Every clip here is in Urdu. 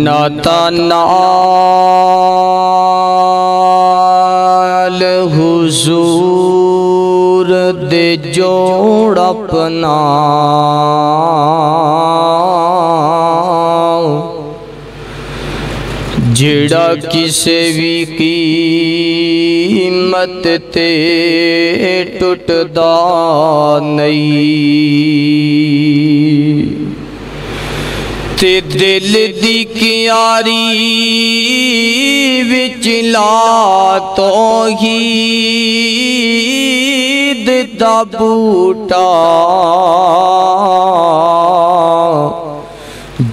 نال حضور دے جوڑ اپنا جڑا کسے بھی قیمت تے ٹوٹ دا نہیں تے دل دی کیاری وچ لا توحید دا بوٹا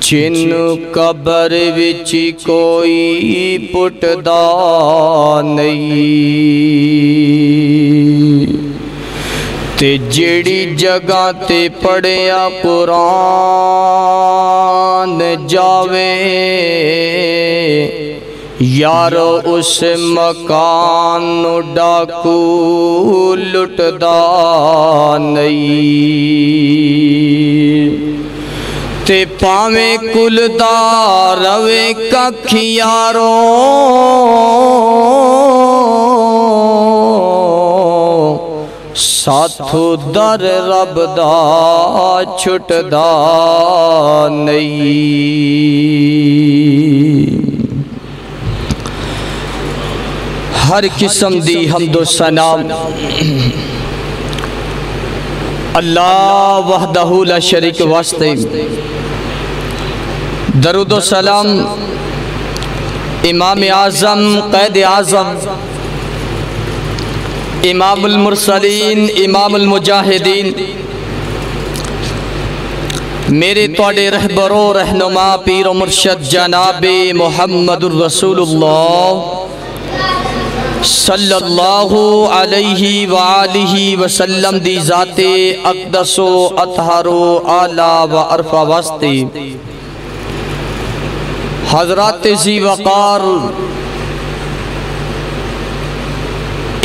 جن قبر وچ کوئی پٹدا نہیں تے جڑی جگہ تے پڑھیا قرآن جاوے یارو اس مکان نو ڈاکو لٹدا نہیں تے پاویں کل دا روے ککھ یارو ساتھو در رب دا چھٹ دا نہیں ہر قسم دی حمد و ثنا اللہ وحدہ لا شریک واسطے درود و سلام امام اعظم قائد اعظم امام المرسلین امام المجاہدین میرے توڑے رہبر و رہنما پیر و مرشد جناب محمد الرسول اللہ صلی اللہ علیہ وآلہ وسلم دی ذات اقدس و اطہر و اعلیٰ و عرفہ واسطے حضرات ذی وقار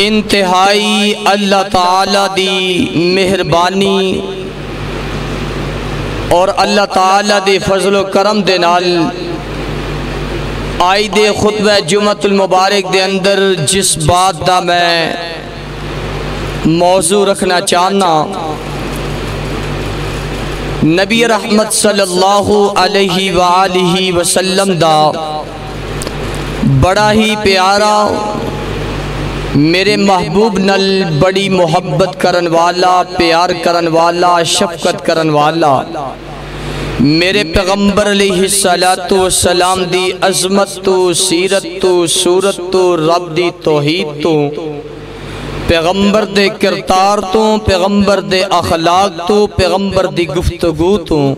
انتہائی اللہ تعالیٰ دی مہربانی اور اللہ تعالیٰ دی فضل و کرم دے نال آئی دے خطبہ جمعۃ المبارک دے اندر جس بات دا میں موضوع رکھنا چاہنا نبی رحمت صلی اللہ علیہ وآلہ وسلم دا بڑا ہی پیارا میرے محبوب نل بڑی محبت کرن والا پیار کرن والا شفقت کرن والا میرے پیغمبر علیہ السلام دی عظمت تو سیرت تو صورت تو رب دی توحید تو پیغمبر دے کردار تو پیغمبر دے اخلاق تو پیغمبر دی گفتگو تو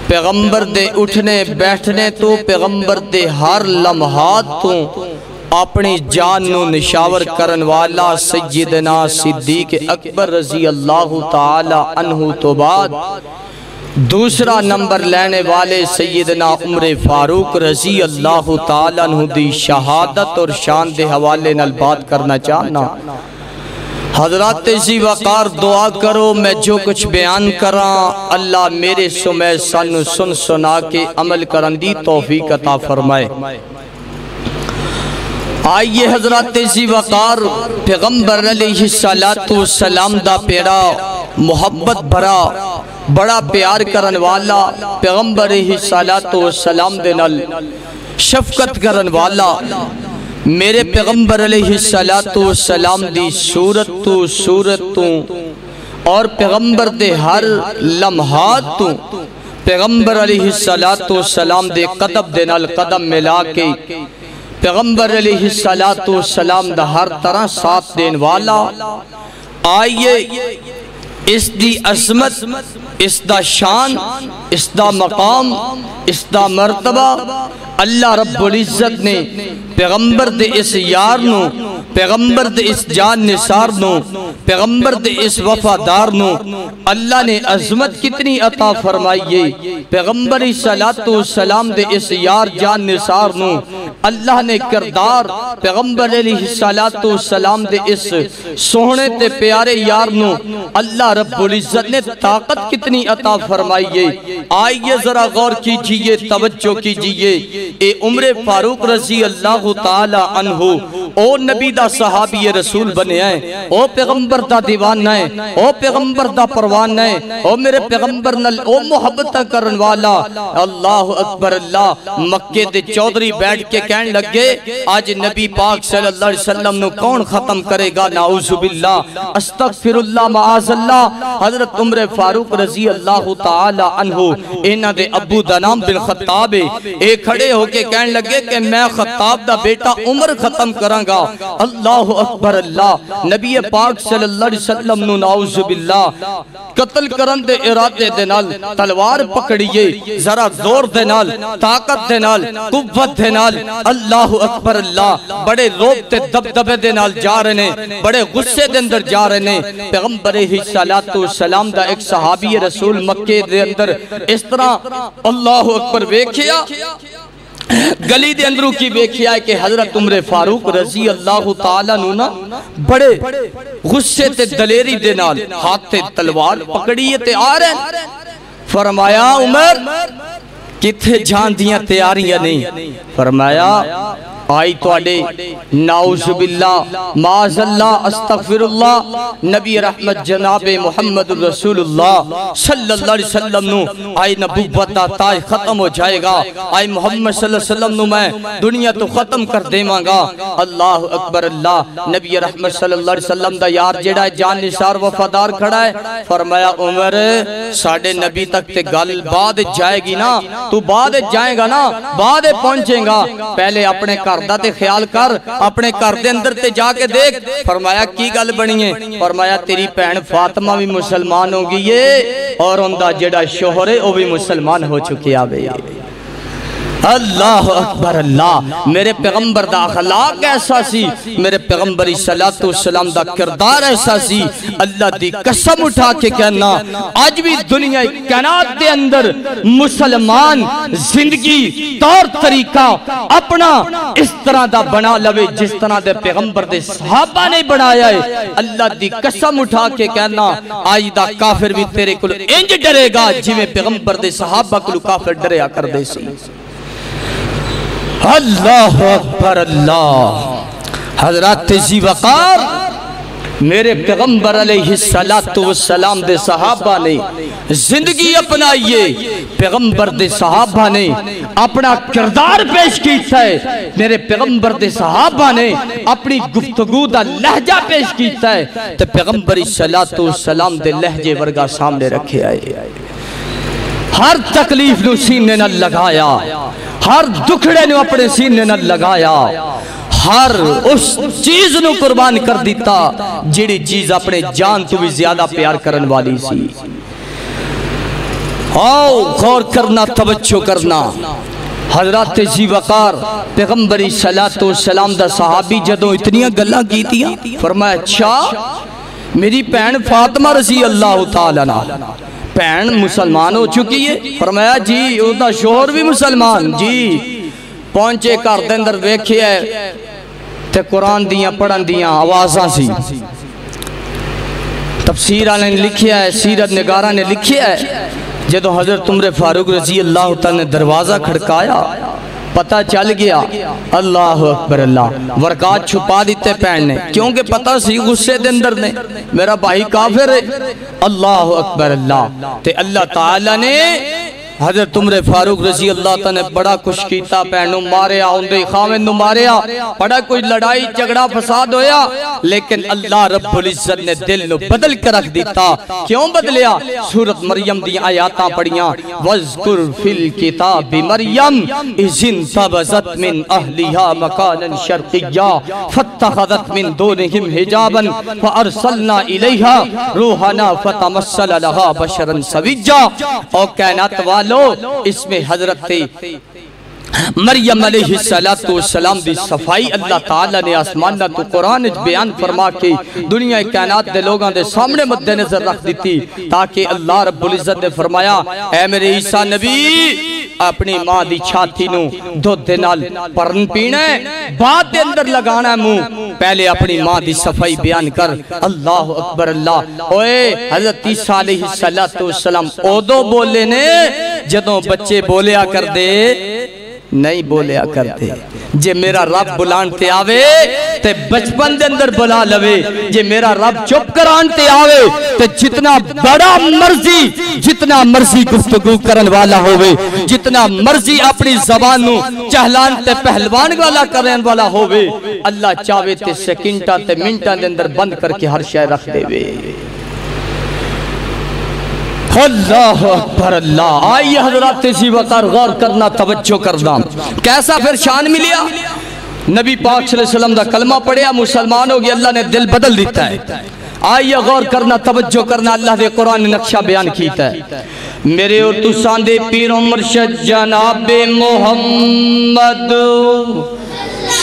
پیغمبر دے اٹھنے بیٹھنے تو پیغمبر دے ہر لمحات تو اپنی جان نو نشاور کرن والا سیدنا صدیق اکبر رضی اللہ تعالی عنہ تو بعد دوسرا نمبر لینے والے سیدنا عمر فاروق رضی اللہ تعالیٰ عنہ دی شہادت اور شان دے حوالے نال بات کرنا چاہنا حضرات ذی وقار دعا کرو میں جو کچھ بیان کراں اللہ میرے سمے سانو سن سنا کے عمل کرن دی توفیق عطا فرمائے آئیے حضرات ذی وقار پیغمبر علیہ السلام دا پیڑا محبت بھرا بڑا پیار کرن والا پیغمبر علیہ السلام دے نال شفقت کرن والا میرے پیغمبر علیہ السلام دی صورت تو اور پیغمبر دے ہر لمحات تو پیغمبر علیہ السلام دے قدم دے نال قدم ملا کے پیغمبر علیہ السلام دا ہر طرح ساتھ دین والا آئیے اس دی عظمت اس دا شان اس دا مقام اس دا مرتبہ اللہ رب العزت نے پیغمبر دے اس یار نو پیغمبر دے اس جان نثار نو پیغمبر دے اس وفادار نو اللہ نے عظمت کتنی عطا فرمائیے پیغمبر صلی اللہ علیہ وسلم دے اس یار جان نثار نو اللہ نے کردار پیغمبر علیہ السلام دے اس سونے تے پیارے یار نو اللہ رب العزت نے طاقت کتنی عطا فرمائیے. آئیے ذرا غور کیجئے, توجہ کیجئے. اے عمر فاروق رضی اللہ تعالی عنہ او نبی دا صحابی رسول بنے ہیں, او پیغمبر دا دیوانہ ہے, او پیغمبر دا پروانہ ہے, او میرے پیغمبر نل او محبت کرن والا. اللہ اکبر اللہ. مکے دے چودھری بیٹھ کے کہن لگے آج نبی پاک صلی اللہ علیہ وسلم نو کون ختم کرے گا؟ نعوذ باللہ, استغفر اللہ, معاذ اللہ. حضرت عمر فاروق رضی اللہ تعالی عنہ انہاں دے ابو دا نام بن خطاب ہے. اے کھڑے ہو کے کہن لگے کہ میں خطاب دا بیٹا عمر ختم کراں گا. اللہ اکبر اللہ. نبی پاک صلی اللہ علیہ وسلم نو نعوذ باللہ قتل کرن دے ارادے دے نال تلوار پکڑیے, ذرا زور دے نال, طاقت دے نال, قوت دے نال. اللہ اکبر اللہ. بڑے روب تے دبدبے دے نال جا رہے نے, بڑے غصے دے اندر جا رہے نے. پیغمبر السلام دا ایک صحابی رسول مکے دے اندر اس طرح اللہ اکبر ویکھیا, گلی دے اندروں کی ویکھیا ہے کہ حضرت عمر فاروق رضی اللہ تعالیٰ نونا بڑے غصے تے دلیری دے نال ہاتھ تے تلوار پکڑیے تے آ رہے ہیں. فرمایا عمر کتھے جان دیاں تیاریاں نہیں؟ فرمایا آئی تو آڈے نعوذ باللہ, معاذ اللہ, استغفر اللہ. نبی رحمت جناب محمد رسول اللہ صلی اللہ علیہ وسلم نو آئی نبوت دا تاج ختم ہو جائے گا, آئی محمد صلی اللہ علیہ وسلم نو میں دنیا تو ختم کر دے مانگا. اللہ اکبر اللہ. نبی رحمت صلی اللہ علیہ وسلم دا یار جیڑا ہے جان نثار وفادار کھڑا ہے. فرمایا عمر ساڑھے نبی تک تے گل بعد جائے گی نا, تو بعد جائے گا نا, بعد پہنچیں گا, پہلے اپنے کردہ تے خیال کر, اپنے کردے اندر تے جا کے دیکھ. فرمایا کی گل بنی ہے؟ فرمایا تیری پہن فاطمہ بھی مسلمان ہو گئی ہے اور اندہ جڑا شوہر ہے وہ بھی مسلمان ہو چکی آوے. اللہ اکبر اللہ. میرے پیغمبر دا اخلاق ایسا سی, میرے پیغمبری صلی اللہ علیہ وسلم دا کردار ایسا سی. اللہ دی قسم اٹھا کے کہنا آج بھی دنیا کائنات دے اندر مسلمان زندگی طور طریقہ اپنا اس طرح دا بنا لوے جس طرح دے پیغمبر دے صحابہ نے بنایا ہے. اللہ دی قسم اٹھا کے کہنا آج دا کافر بھی تیرے کلو انج ڈرے گا جی میں پیغمبر دے صحابہ کلو کافر ڈریا کر دے سی. اللہ اکبر اللہ. حضرت ذی وقار میرے پیغمبر علیہ السلام دے صحابہ نے زندگی اپنائیے, پیغمبر دے صحابہ نے اپنا کردار پیش کیتا ہے, میرے پیغمبر دے صحابہ نے اپنی گفتگو دا لہجہ پیش کیتا ہے, تو پیغمبر صلی اللہ علیہ وسلم دے لہجے ورگا سامنے رکھے آئے. ہر تکلیف نو سینے نہ لگایا, ہر دکھڑے نو اپنے سینے نہ لگایا, ہر اس چیز نو قربان کر دیتا جیڑی چیز اپنے جان تو بھی زیادہ پیار کرن والی سی. آؤ غور کرنا, توجہ کرنا. حضرت ذی وقار پیغمبری صلی اللہ علیہ وسلم دا صحابی جدوں اتنیاں گلاں کیتیاں, فرمایا اچھا میری پہن فاطمہ رضی اللہ تعالیٰ عنہ پہن مسلمان ہو چکی ہے؟ فرمایا جی او دا شوہر بھی مسلمان. جی پہنچے کر دے اندر دیکھے ہے تے قرآن دیاں پڑھن دیاں آوازاں سی. تفسیر نے لکھیا ہے, سیرت نگارہ نے لکھیا ہے, جدو حضرت عمر فاروق رضی اللہ تعالیٰ نے دروازہ کھڑکایا پتہ چل گیا. اللہ اکبر اللہ. ورقات چھپا دیتے پہننے کیونکہ پتہ سی غصے دے اندر نے میرا بھائی کافر ہے. اللہ اکبر اللہ. تے اللہ تعالیٰ نے حضرت عمر فاروق رضی اللہ تعالیٰ نے بڑا کچھ کیتا, پہنوں ماریا, اندے خامن نو ماریا, بڑا کوئی لڑائی جھگڑا فساد ہویا, لیکن اللہ رب العزت نے دل نو بدل کر رکھ دیتا. کیوں بدلیا؟ سورت مریم دی آیاتاں پڑھیاں, وَذْكُرْ فِي الْكِتَابِ مَرْيَمْ اِذِ انْتَبَذَتْ مِنْ أَهْلِهَا مَكَانًا شَرْقِيًّا فَاتَّخَذَتْ مِنْ دُونِهِمْ حِجَابًا فَأَرْسَلْنَا إِلَيْهَا رُوحَنَا فَتَمَثَّلَ لَهَا بَشَرًا سَوِيًّا. اور کائنات والو اس میں حضرت مریم علیہ السلام دی صفائی اللہ تعالیٰ نے آسمانہ تو قرآن بیان فرما کے دنیا کائنات دے لوگاں دے سامنے مد نظر رکھ دیتی, تاکہ اللہ رب العزت نے فرمایا اے میرے عیسیٰ نبی اپنی ماں دی چھاتی نو دودھ دے نال پرن پینا ہے، بعد دے اندر لگانا ہے منہ، پہلے اپنی ماں دی صفائی بیان کر۔ اللہ اکبر اللہ۔ اوئے حضرت عیسیٰ علیہ السلام اودو بولے نے جدوں بچے بولیا کر دے نہیں بولیا کرتے۔ جے میرا رب بلانتے آوے تے بچپن دے اندر بلا لوے، جے میرا رب چپ کرانتے آوے تے جتنا بڑا مرضی جتنا مرضی گفتگو کرن والا ہوئے، جتنا مرضی اپنی زبانوں چہلان تے پہلوان والا کرن والا ہوئے، اللہ چاہوے تے سیکنٹا تے منٹا دے اندر بند کر کے ہر شے رکھ دے وے۔ اللہ اکبر اللہ۔ آئیے حضرات اسی وقت غور کرنا، توجہ کرنا، کیسا پھر شان ملیا؟ نبی پاک صلی اللہ علیہ وسلم دا کلمہ پڑھیا، مسلمان ہو گیا، اللہ نے دل بدل دیتا ہے۔ آئیے غور کرنا، توجہ کرنا، اللہ دے قرآن نے نقشہ بیان کیتا ہے۔ میرے اور تسان دے پیر و مرشد جناب محمد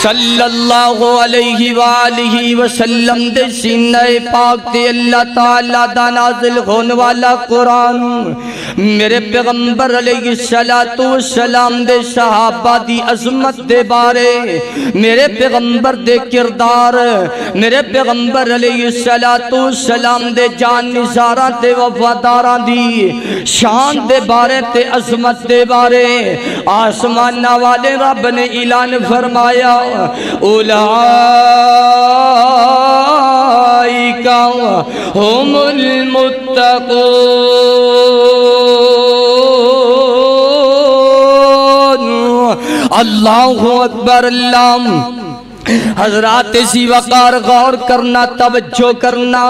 صلی اللہ علیہ وآلہ وسلم دے سینہ پاک تے اللہ تعالیٰ دا نازل ہونے والا قرآن، میرے پیغمبر علیہ السلام دے صحابہ دی عظمت دے بارے، میرے پیغمبر دے کردار، میرے پیغمبر علیہ السلام دے جان نثاراں تے وفاداراں دی شان دے بارے تے عظمت دے بارے آسمانہ والے رب نے اعلان فرمایا، اولئک هم المتقون۔ اللہ اکبر اللہ۔ حضرات اسی وقار غور کرنا، توجہ کرنا،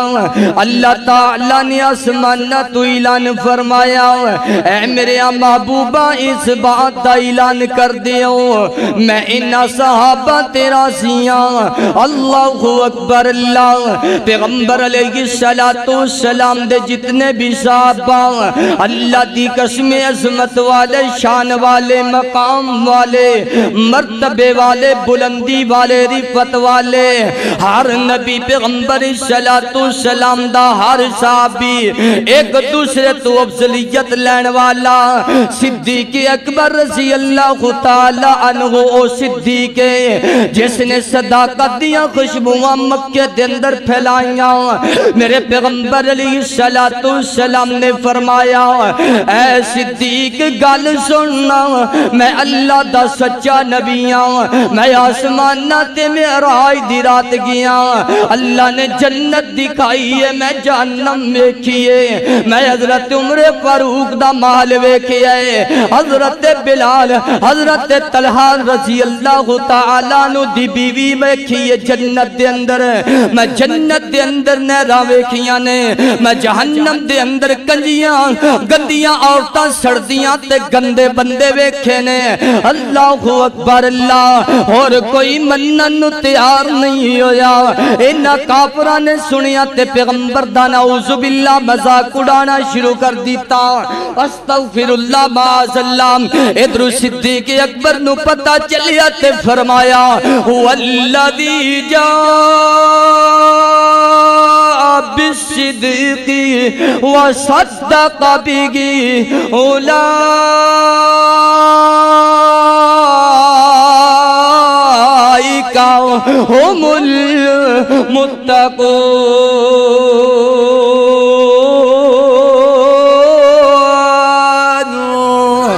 اللہ تعالیٰ نے آسمانہ تو اعلان فرمایا، اے میرے محبوبہ اس بات دا اعلان کر دیو، میں انہا صحابہ تیرا سیاں۔ اللہ اکبر اللہ۔ پیغمبر علیہ السلام دے جتنے بھی صحابہ اللہ دی قسم عظمت والے، شان والے، مقام والے، مرتبے والے، بلندی والے، رفت والے، ہر نبی پیغمبر السلام دا ہر صحابی ایک دوسرے تو افضلیت لین والا، صدیق اکبر رضی اللہ تعالی عنہ او صدیق جس نے صداقت دیا خوشبوئاں مکہ دے اندر پھیلائیاں۔ میرے پیغمبر علیہ السلام نے فرمایا، اے صدیق گل سننا، میں اللہ دا سچا نبیاں، میں آسمانہ تے معراج دی رات گیا، اللہ نے جنت دکھائی ہے، میں جہنم ویکھیے، میں حضرت عمر فاروق دا محل ویکھیے، حضرت بلال، حضرت طلحہ رضی اللہ تعالیٰ عنہ دی بیوی ویکھیے جنت دے اندر، میں جنت دے اندر نہراں ویکھیاں نے، میں جہنم دے اندر کنجیاں گندیاں عورتاں سردیاں تے گندے بندے ویکھے نے۔ اللہ اکبر اللہ۔ اور کوئی منن تیار نہیں ہویا، انہا کافرہ نے سنیا تے پیغمبر دا نعوذ باللہ مذاق اڑانا شروع کر دیتا، استغفر اللہ معاذ اللہ۔ ادھر صدیق اکبر نو پتہ چلیا تے فرمایا، والذی جاء بالصدق وصدق بہ اولئک هم المتقون۔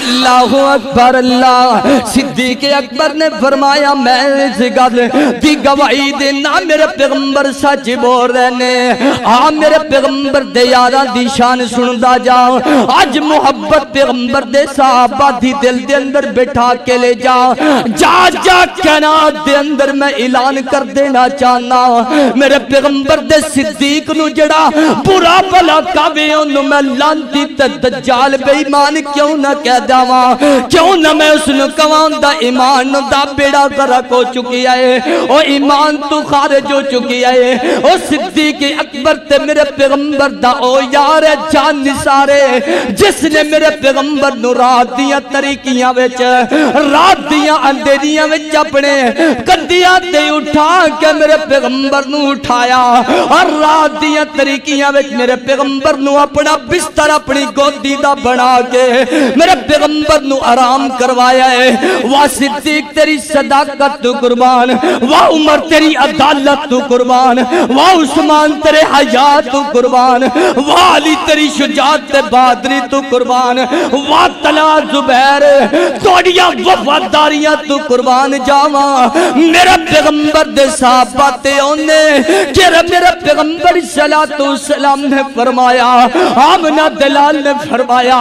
اللہ اکبر اللہ۔ صدیق اکبر نے فرمایا، میں اس گل دی گواہی دینا، میرے پیغمبر سچ بول رہے نے، میرے پیغمبر دے یاراں دی شان سندا جا، آج محبت پیغمبر دے صحابہ دی دل دے اندر بٹھا کے لے جا، جا کائنات دے اندر میں اعلان کر دینا چاہنا، میرے پیغمبر دے صدیق نو جڑا برا بھلا کہوے انہوں میں لانتی تے دجال بے ایمان کیوں نہ کہہ داواں، کیوں نہ میں اس نے کہاں دا ایمان دا بیڑا غرق ہو چکی ہے، او ایمان تو خارج ہو چکی ہے، او صدیق اکبر تے میرے پیغمبر دا او یار جان نثارے جس نے میرے پیغمبر نو رات دیاں طریقیاں وچ، رات دیاں اندھیریاں وچ اپنے کندیاں تے اٹھا کے میرے پیغمبر نو اٹھایا، اور رات دیاں طریقیاں وچ میرے پیغمبر نو اپنا بستر اپنی گودی دا بنا کے میرے پیغمبر نو آرام کروایا ہے۔ واہ صدیق تیری صداقت تو قربان، واہ عمر تیری عدالت تو قربان، واہ عثمان تیرے حیات تو قربان، واہ علی تیری شجاعت تے بہادری تو قربان، واہ طلحہ زبیر توڑیاں وفاداریاں تو قربان جاواں۔ میرا پیغمبر دے صحابہ تے اونے کہ میرا پیغمبر صلی اللہ علیہ وسلم نے فرمایا، آمنہ دلال نے فرمایا،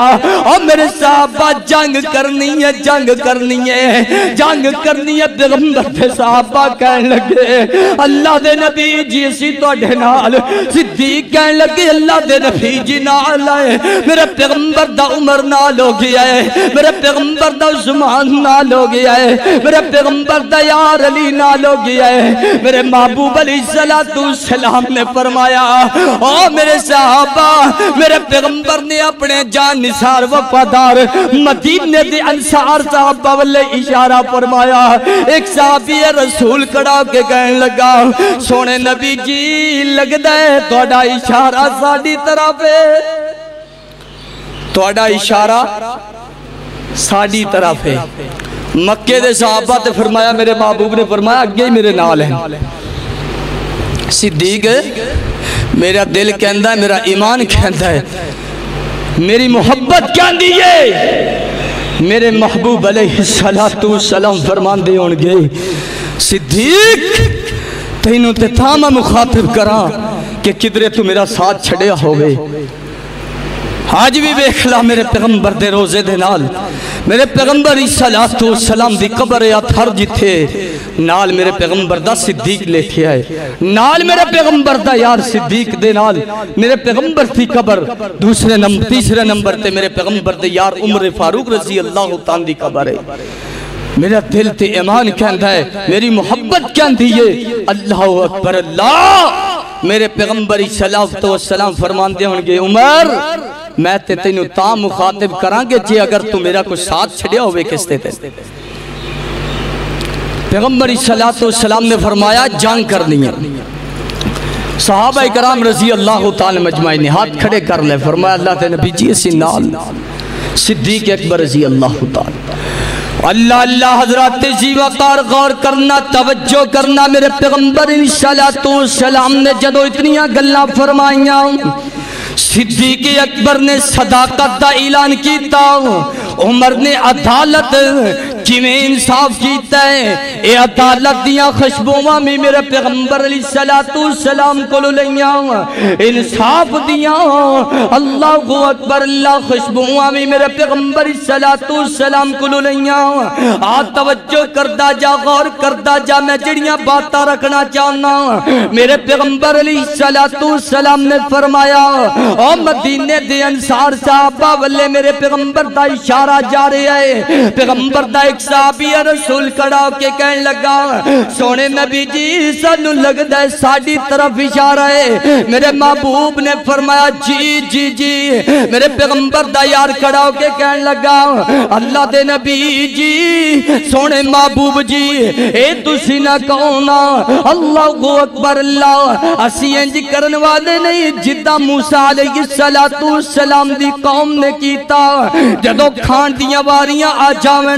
اور میرے صحابہ جنگ کرنی ہے، جنگ کرنی ہے، جنگ کرنی ہے۔ پیغمبر دے صحابہ کہنے لگے اللہ دے نبی جی اسی تو ڈھنال، صدیق کہنے لگے اللہ دے نبی جی نال آئے، میرے پیغمبر دا عمر نال ہو گیا ہے، میرے پیغمبر دا عثمان نال ہو گیا ہے، میرے پیغمبر دا یار علی نال ہو گیا ہے۔ میرے محبوب علیہ السلام نے فرمایا، او میرے صحابہ، میرے پیغمبر نے اپنے جان نثار وفادار مدینے دے انصار صحابہ والے اشارہ فرمایا۔ ایک صحابی رسول کڑا کے کہنے لگا، سونے نبی جی لگدا ہے توڑا اشارہ ساڑی طرف ہے، توڑا اشارہ ساڑی طرف ہے۔ مکے دے صحابہ تے فرمایا، میرے محبوب نے فرمایا اگے ہی میرے نال ہیں۔ صدیق میرا دل کہندا ہے، میرا ایمان کہندا ہے، میری محبت کہندی ہے۔ میرے محبوب علیہ السلام فرمان دے ہونگے، صدیق تینوں تے تھاما مخاطب کراں کہ کدرے تو میرا ساتھ چھڑیا ہوگے۔ آج بھی بیکھلا میرے پیغمبر دے روزے دے نال، میرے پیغمبر صلی اللہ علیہ وسلم دی قبر اتھر جتھے نال میرے پیغمبر دا صدیق لے کے آئے، نال میرے پیغمبر دا یار صدیق دے نال میرے پیغمبر تھی قبر، تیسرے نمبر تے میرے پیغمبر دے یار عمر فاروق رضی اللہ تعالیٰ دی قبر ہے۔ میرا دل تے ایمان کہندا ہے، میری محبت کہندی ہے، اللہ اکبر اللہ۔ میرے پیغمبر صلی اللہ علیہ وسلم فرمان دے ہونگے، عمر میں تے تینوں تا مخاطب کرانگے جے اگر تو میرا کوئی ساتھ چھڑیا ہوئے کستے تے۔ پیغمبر صلی اللہ علیہ وسلم نے فرمایا جنگ کرنی ہے۔ صحابہ کرام رضی اللہ تعالی مجمعین ہاتھ کھڑے کر لے، فرمایا اللہ تے نبی جی اسی نال صدیق اکبر رضی اللہ تعالی۔ اللہ اللہ حضرات زیواتار غور کرنا، توجہ کرنا، میرے پیغمبر صلی اللہ علیہ وسلم نے جدو اتنیاں گلہ فرمائیاں، صدیق اکبر نے صداقت دا اعلان کیتا، عمر نے عدالت کیویں انصاف کیتا ہے، اے عدالت دیاں خوشبوواں میں میرے پیغمبر علیہ السلام کو لیاں، انصاف دیاں اللہ اکبر اللہ خوشبوواں میں میرے پیغمبر علیہ السلام کو لیاں۔ توجہ کردہ جا، غور کردہ جا، میں جڑیاں باتاں رکھنا چاہنا۔ میرے پیغمبر علیہ السلام نے فرمایا، او مدینے دے انصار صحابہ والے میرے پیغمبر دا اشارہ جا رہے ہے۔ پیغمبر دا ایک صحابی رسول کھڑا کے کہنے لگا، سونے نبی جی سانو لگدا ہے ساڑی طرف اشارہ ہے۔ میرے محبوب نے فرمایا جی جی جی۔ میرے پیغمبر دا یار کھڑا کے کہنے لگا، اللہ دے نبی جی سونے محبوب جی اے تسی نہ کہونا، اللہ اکبر اللہ، اسی انج کرن والے نہیں جدہ موسیٰ علیہ السلام دی قوم نے کیتا۔ جدو کھان دیاں واریاں آ جاویں،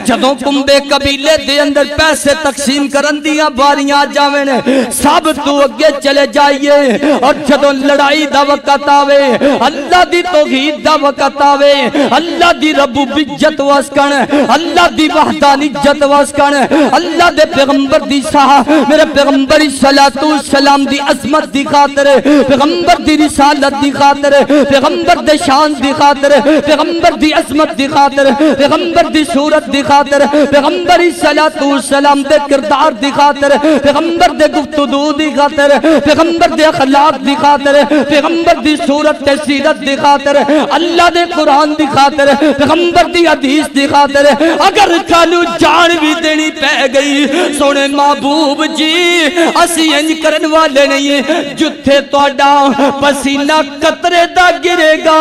جدو کمبے قبیلے دے اندر پیسے تقسیم کرن دیاں واریاں آ جاویں، سب تو اگے چلے جائیے، اور جدو لڑائی دا وقت آوے، اللہ دی توحید دا وقت آوے، اللہ دی ربوبیت واسکن، اللہ دی وحدانیت واسکن، اللہ دے پیغمبر دی میرے پیغمبر صلی اللہ علیہ وسلم دی عظمت دی خاطر، پیغمبر دی رسالت دی خاطر، پیغمبر دے شان دی خاطر، پیغمبر دی عظمت دی خاطر، پیغمبر دی صورت دی خاطر، پیغمبر صلی اللہ علیہ وسلم دے کردار دی خاطر، پیغمبر دے گفتگو دی خاطر، پیغمبر دے اخلاق دی خاطر، پیغمبر دی صورت تے سیرت دی خاطر، اللہ دے قرآن دی خاطر، پیغمبر دی حدیث دی خاطر اگر کالو جان بھی دینی پہ گئی، سونے محبوب جی اسی انج کرن والے نہیں، جتھے توڑا پسینہ قطرے دا گرے گا،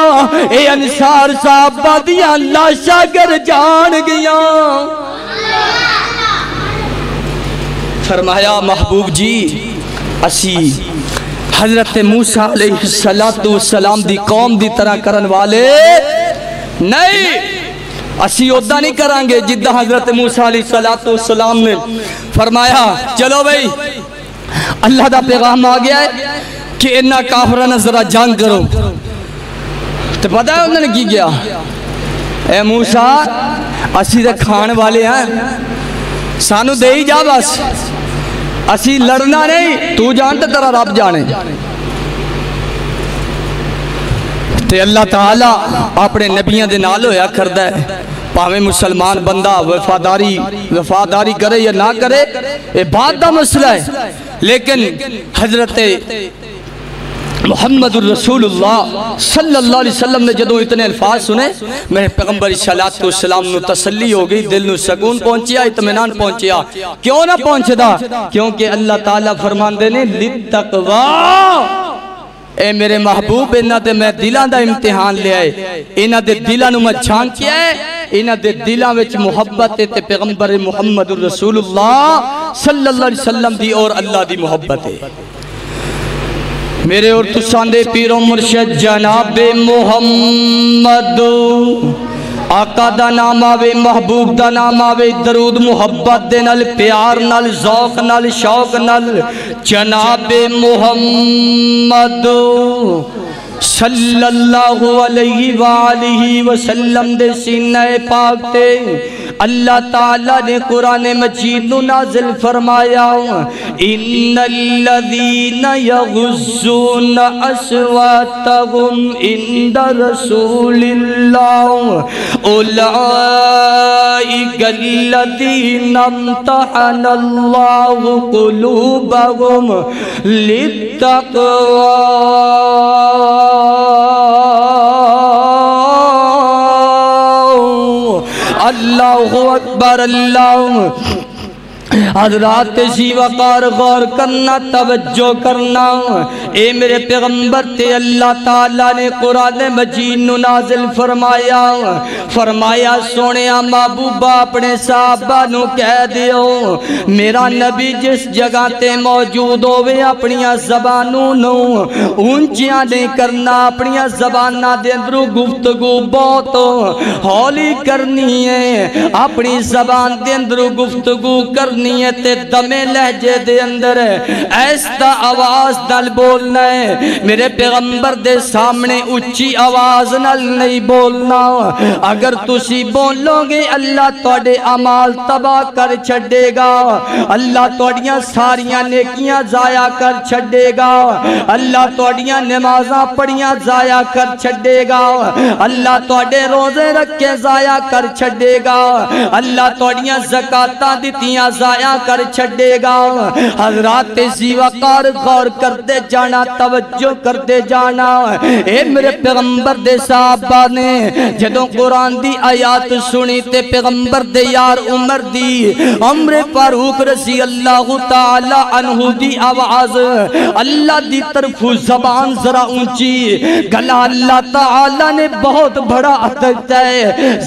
اے انصار صحابہ دیاں لاشا گر جان گیا۔ فرمایا محبوب جی اسی حضرت موسیٰ علیہ السلام دی قوم دی طرح کرن والے نہیں، اسی ادھا نہیں کرانگے جدہ حضرت موسیٰ علیہ السلام نے فرمایا چلو بھئی اللہ دا پیغام آ گیا ہے کہ انہا کافرانہ ذرا جنگ کرو. تو پتہ ہے انہوں نے کی گیا، اے موسیٰ اسی دے کھان والے ہیں، سانو دے ہی جا بس، اسی لڑنا نہیں، تو جانتا ترہ رب جانے. تے اللہ تعالیٰ اپنے نبیان دے نال ہویا کردہ ہے، پاہمیں مسلمان بندہ وفاداری کرے یا نہ کرے یہ بات دا مسئلہ ہے. لیکن حضرت محمد الرسول اللہ صلی اللہ علیہ وسلم نے جدو اتنے الفاظ سنے، میرے پیغمبر صلی اللہ علیہ وسلم نے تسلی ہو گئی، دل نے سکون پہنچیا، اطمینان پہنچیا. کیوں نہ پہنچدا؟ کیونکہ اللہ تعالیٰ فرمان دینے لِلتَّقْوَا، اے میرے محبوب انہاں دے میں دلان دا امتحان لے آئے، انہاں دے دلان میں چھان کیا ہے، انہاں دے دلان وچ محبت تے پیغمبر محمد الرسول اللہ صلی اللہ علیہ وسلم دی اور اللہ دی محبت ہے. میرے اور تسان دے پیر و مرشد جناب محمد، آقا دا نام آوے، محبوب دا نام آوے، درود محبت دے نال، پیار نال، ذوق نال، شوق نال، جناب محمد صلی اللہ علیہ وآلہ وسلم دے سینہ پاک تے اللہ تعالیٰ نے قرآن مجید نو نازل فرمایا، ان الذین یغضون اصواتهم عند رسول اللہ اولئک الذین امتحن اللہ قلوبهم للتقوی. اللہ اکبر. اللہ حضرات جی وقار غور کرنا، توجہ کرنا. اے میرے پیغمبر تے اللہ تعالیٰ نے قرآن مجید نو نازل فرمایا سونیا محبوبہ اپنے صحابہ نو کہہ دیو میرا نبی جس جگہ تے موجود ہوئے اپنیاں زبانوں نو اونچیاں نہیں کرنا، اپنیاں زبانہ دے اندرو گفتگو بہت ہولی کرنی ہے، اپنی زبان دے اندرو گفتگو کرنی ہے تے دمے لہجے دے اندر ایسا آواز نال بولنا ہے. میرے پیغمبر دے سامنے اچھی آواز نال نہیں بولنا. اگر تسی بولو گے اللہ توڑے عمال تباہ کر چھڑے گا، اللہ توڑیاں ساریاں نیکیاں ضائع کر چھڑے گا، اللہ توڑیاں نمازاں پڑیاں ضائع کر چھڑے گا، اللہ توڑے روزے رکھے ضائع کر چھڑے گا، اللہ توڑیاں زکاتاں دیتیاں ضائع کر چھڑے گا. حضرات ذی وقار غور کرتے جانا، توجہ کرتے جانا. اے میرے پیغمبر دے صحابہ نے جدوں قرآن دی آیات سنی تے پیغمبر دے یار عمر دی عمر فاروق رضی اللہ تعالی عنہ دی آواز اللہ دی طرف زبان ذرا اونچی گلا اللہ تعالی نے بہت بڑا عطا ہے.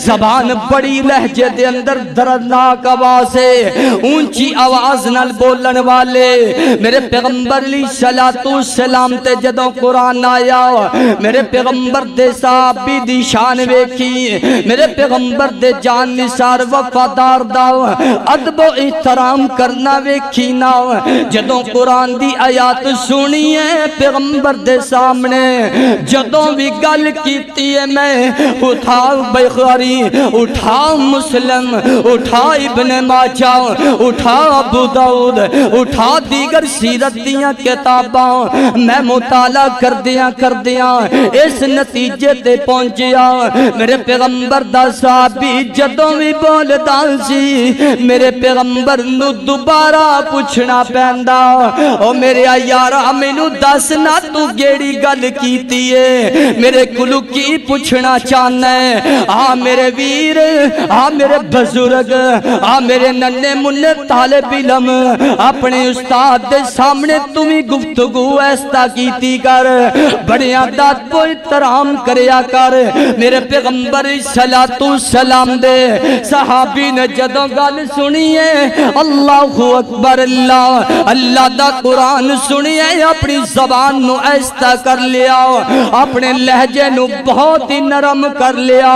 زبان بڑی لہجے دے اندر دردناک آواز ہے، اونچی آواز نال بولن والے. میرے پیغمبر علیہ السلام تے جدوں قرآن آیا میرے پیغمبر دے صحابی دی شان ویکھی، میرے پیغمبر دے جان نثار وفادار دا ادب و احترام کرنا ویکھی نا. جدوں قرآن دی آیات سنی ہے پیغمبر دے سامنے جدوں بھی گل کیتی ہے میں اٹھا بخاری، اٹھا مسلم، اٹھا ابن ماجہ، اٹھا ابو داؤد، اٹھا دیگر سیرت دیاں کتاباں میں مطالعہ کر دیاں اس نتیجے تے پہنچیا. میرے پیغمبر دا صحابی جدوں بھی بولدا سی میرے پیغمبر نو دوبارہ پوچھنا پیندا، او میرے یارا مینوں دس نا تو گیڑی گل کیتی ہے، میرے کلو کی پوچھنا چاہنا ہے. آ میرے ویر، آ میرے بزرگ، آ میرے ننے منے طالب علم اپنے استاد دے سامنے تمہیں گفتگو ایسا کیتی کر بڑے عادت و احترام کریا کر میرے پیغمبر صلوات و سلام دے صحابی نے جدوں گل سنیے اللہ اکبر اللہ اللہ دا قرآن سنیے اپنی زبان نو ایسا کر لیا اپنے لہجے نو بہت ہی نرم کر لیا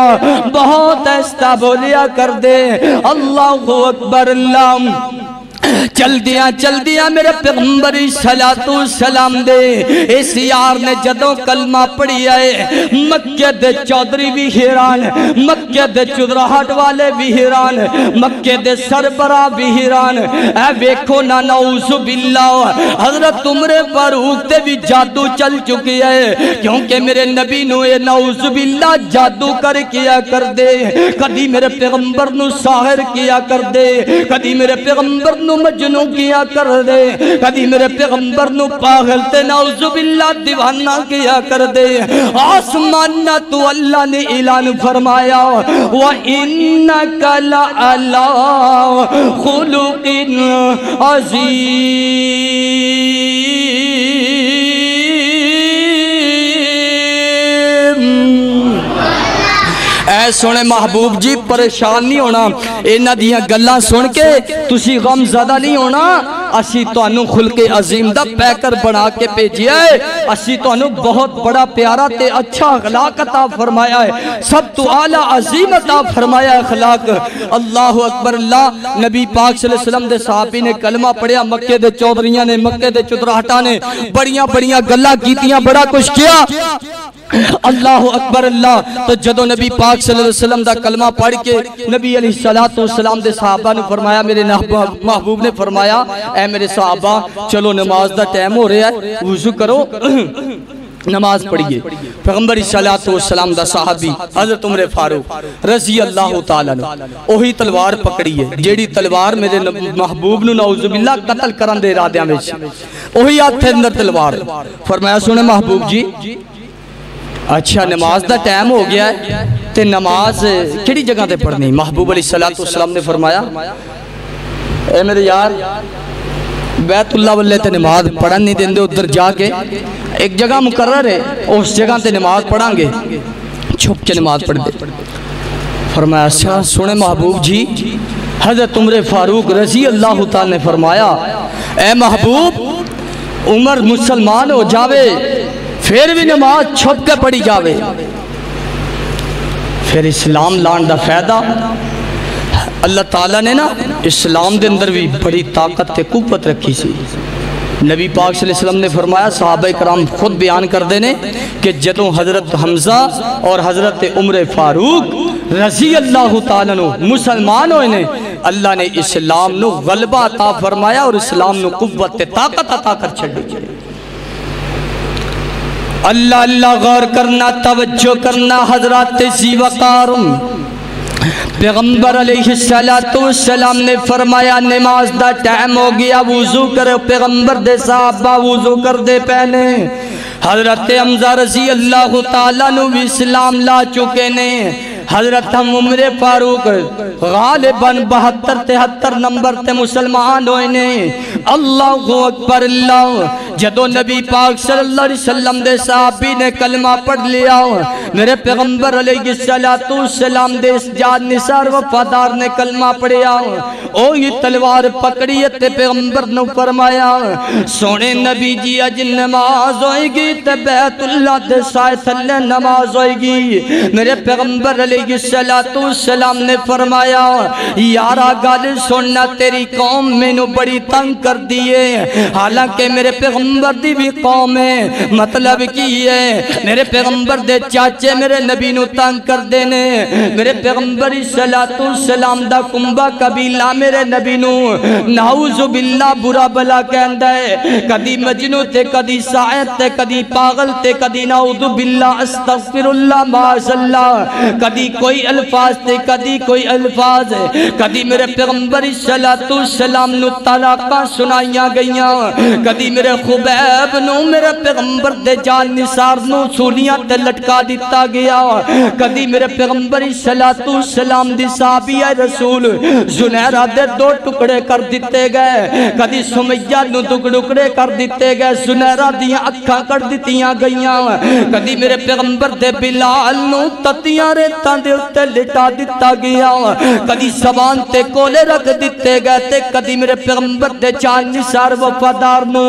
بہت ایسا بولیا کر دے اللہ اکبر اللہ چل دیا میرے پیغمبر صلوات و سلام دے اس یار نے جدوں کلمہ پڑھی آئے مکہ دے چودھری بھی حیران مکہ دے چودراہٹ والے بھی حیران مکہ دے سربراہ بھی حیران اے ویکھو نا نعوذ باللہ حضرت عمر فاروق تے بھی جادو چل چکی ہے کیونکہ میرے نبی نو اے نعوذ باللہ جادو کر کیا کر دے کدی میرے پیغمبر نو ساحر کیا کر دے کدی میرے پیغمبر نو مجنو کیا کر دے کدی میرے پیغمبر نو پاگل تے نعوذ باللہ دیوانہ کیا کر دے آسمان تو اللہ نے اعلان فرمایا وَإِنَّكَ لَعَلَىٰ خُلُقٍ عَظِيمٍ اے سونے محبوب جی پریشان نہیں ہونا اینا دیاں گلاں سن کے تسی غم زدہ نہیں ہونا اسی تو انو خلق عظیم دا پیکر بنا کے پیجیا ہے اسی تو انو بہت بڑا پیارا تے اچھا اخلاق عطا فرمایا ہے سب تو اعلیٰ عظیم عطا فرمایا ہے اخلاق اللہ اکبر اللہ نبی پاک صلی اللہ علیہ وسلم دے صحابی نے کلمہ پڑھیا مکہ دے چودھریاں نے مکہ دے چودراہٹاں نے بڑیاں گلاں کیتیاں بڑا کچھ کیا اللہ اکبر اللہ تو جدو نبی پاک صلی اللہ علیہ وسلم دا کلمہ پڑھ کے نبی علیہ السلام دے صحابہ نے فرمایا میرے محبوب نے فرمایا اے میرے صحابہ چلو نماز دا ٹائم ہو رہا ہے وضو کرو نماز پڑھئے پیغمبر صلی اللہ علیہ وسلم دا صحابی حضرت عمر فاروق رضی اللہ تعالیٰ نے اوہی تلوار پکڑیے جیڑی تلوار میرے محبوب نو نعوذ باللہ قتل کرن دے ارادیاں وچ اوہی ہاتھ اندر تلوار فرمایا سنے محبوب جی اچھا نماز دا ٹائم ہو گیا ہے تے نماز کیڑی جگہ تے پڑھنی محبوب علیہ السلام نے فرمایا اے میرے یار بیت اللہ واللہ تے نماز پڑھن نہیں دیں دے ادھر جا کے ایک جگہ مقرر ہے اس جگہ تے نماز پڑھاں گے چھپ کے نماز پڑھ دے فرمایا اچھا سنے محبوب جی حضرت عمر فاروق رضی اللہ تعالیٰ نے فرمایا اے محبوب عمر مسلمان ہو جاوے پھر بھی نماز چھپ کے پڑھی جاوے پھر اسلام لان دا فائدہ اللہ تعالیٰ نے نا اسلام دے اندر بھی بڑی طاقت تے قوت رکھی سی نبی پاک صلی اللہ علیہ وسلم نے فرمایا صحابہ کرام خود بیان کر دینے کہ جدوں حضرت حمزہ اور حضرت عمر فاروق رضی اللہ تعالیٰ نو مسلمان ہوئے نے اللہ نے اسلام نو غلبہ عطا فرمایا اور اسلام نو قوت تے طاقت عطا کر چھڑ دی اللہ اللہ غور کرنا توجہ کرنا حضرات ذی وقار پیغمبر علیہ السلام نے فرمایا نماز دا ٹائم ہو گیا وضو کرو پیغمبر دے صحابہ وضو کر دے پہنے حضرت حمزہ رضی اللہ تعالیٰ نو اسلام لا چکے نے حضرت عمر فاروق غالباً 72-73 نمبر تے مسلمان ہوئے نے اللہ اکبر اللہ جدو نبی پاک صلی اللہ علیہ وسلم دے صحابی نے کلمہ پڑھ لیا میرے پیغمبر علیہ السلام دے اس جاد نثار وفادار نے کلمہ پڑھیا او یہ تلوار پکڑیت پیغمبر نے فرمایا سونے نبی جی اج نماز ہوئے گی تے بیت اللہ دے سائے تھلے نماز ہوئے گی میرے پیغمبر علیہ السلام نے فرمایا یارا گال سننا تیری قوم میں نو بڑی تنگ کر دیئے حالانکہ میرے پیغمبر دی بھی قوم ہے مطلب کی ہے میرے پیغمبر دے چاچے میرے نبی نو تنگ کر دینے میرے پیغمبر صلی اللہ علیہ وسلم دا کنبہ قبیلہ میرے نبی نو نعوذ باللہ برا بلا کہندہ ہے کدی مجنو تے کدی ساعت تے کدی پاغل تے کدی نعوذ باللہ استغفر اللہ معاذ اللہ کدی کوئی الفاظ تے کدی کوئی الفاظ ہے کدی میرے پیغمبر صلی اللہ علیہ وسلم نو طلاقہ سنائیاں گئیاں کدی میرے خبیب نو میرے پیغمبر دے جان نثار نو سولیاں تے لٹکا دیتا گیا کدی میرے پیغمبر السلام دی صحابی رسول زنیرہ دے 2 ٹکڑے کر دیتے گئے کدی سمیہ نو 2 ٹکڑے کر دیتے گئے زنیرہ دیاں اکھاں کر دیتیاں گئیاں کدی میرے پیغمبر دے بلال نو تتیاں ریتاں دے اتے لٹا دیتا گیا کدی زبان تے کولے رکھ دیتے گئے تے کدی میرے پیغمبر دے جان نثار وفادار نو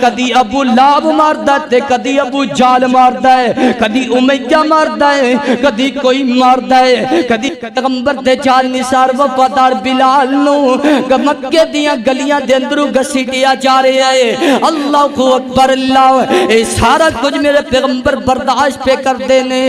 کدی ابو لاب ماردہ تے کدی ابو جال ماردہ ہے کدی امیہ ماردہ ہے کدی کوئی ماردہ ہے کدی پیغمبر دے جان نثار وفادار بلال نو مکے دیاں گلیاں دے اندروں گھسیٹیا جا رہے ہیں اللہ اکبر اللہ اے سارا کچھ میرے پیغمبر برداشت پہ کر دینے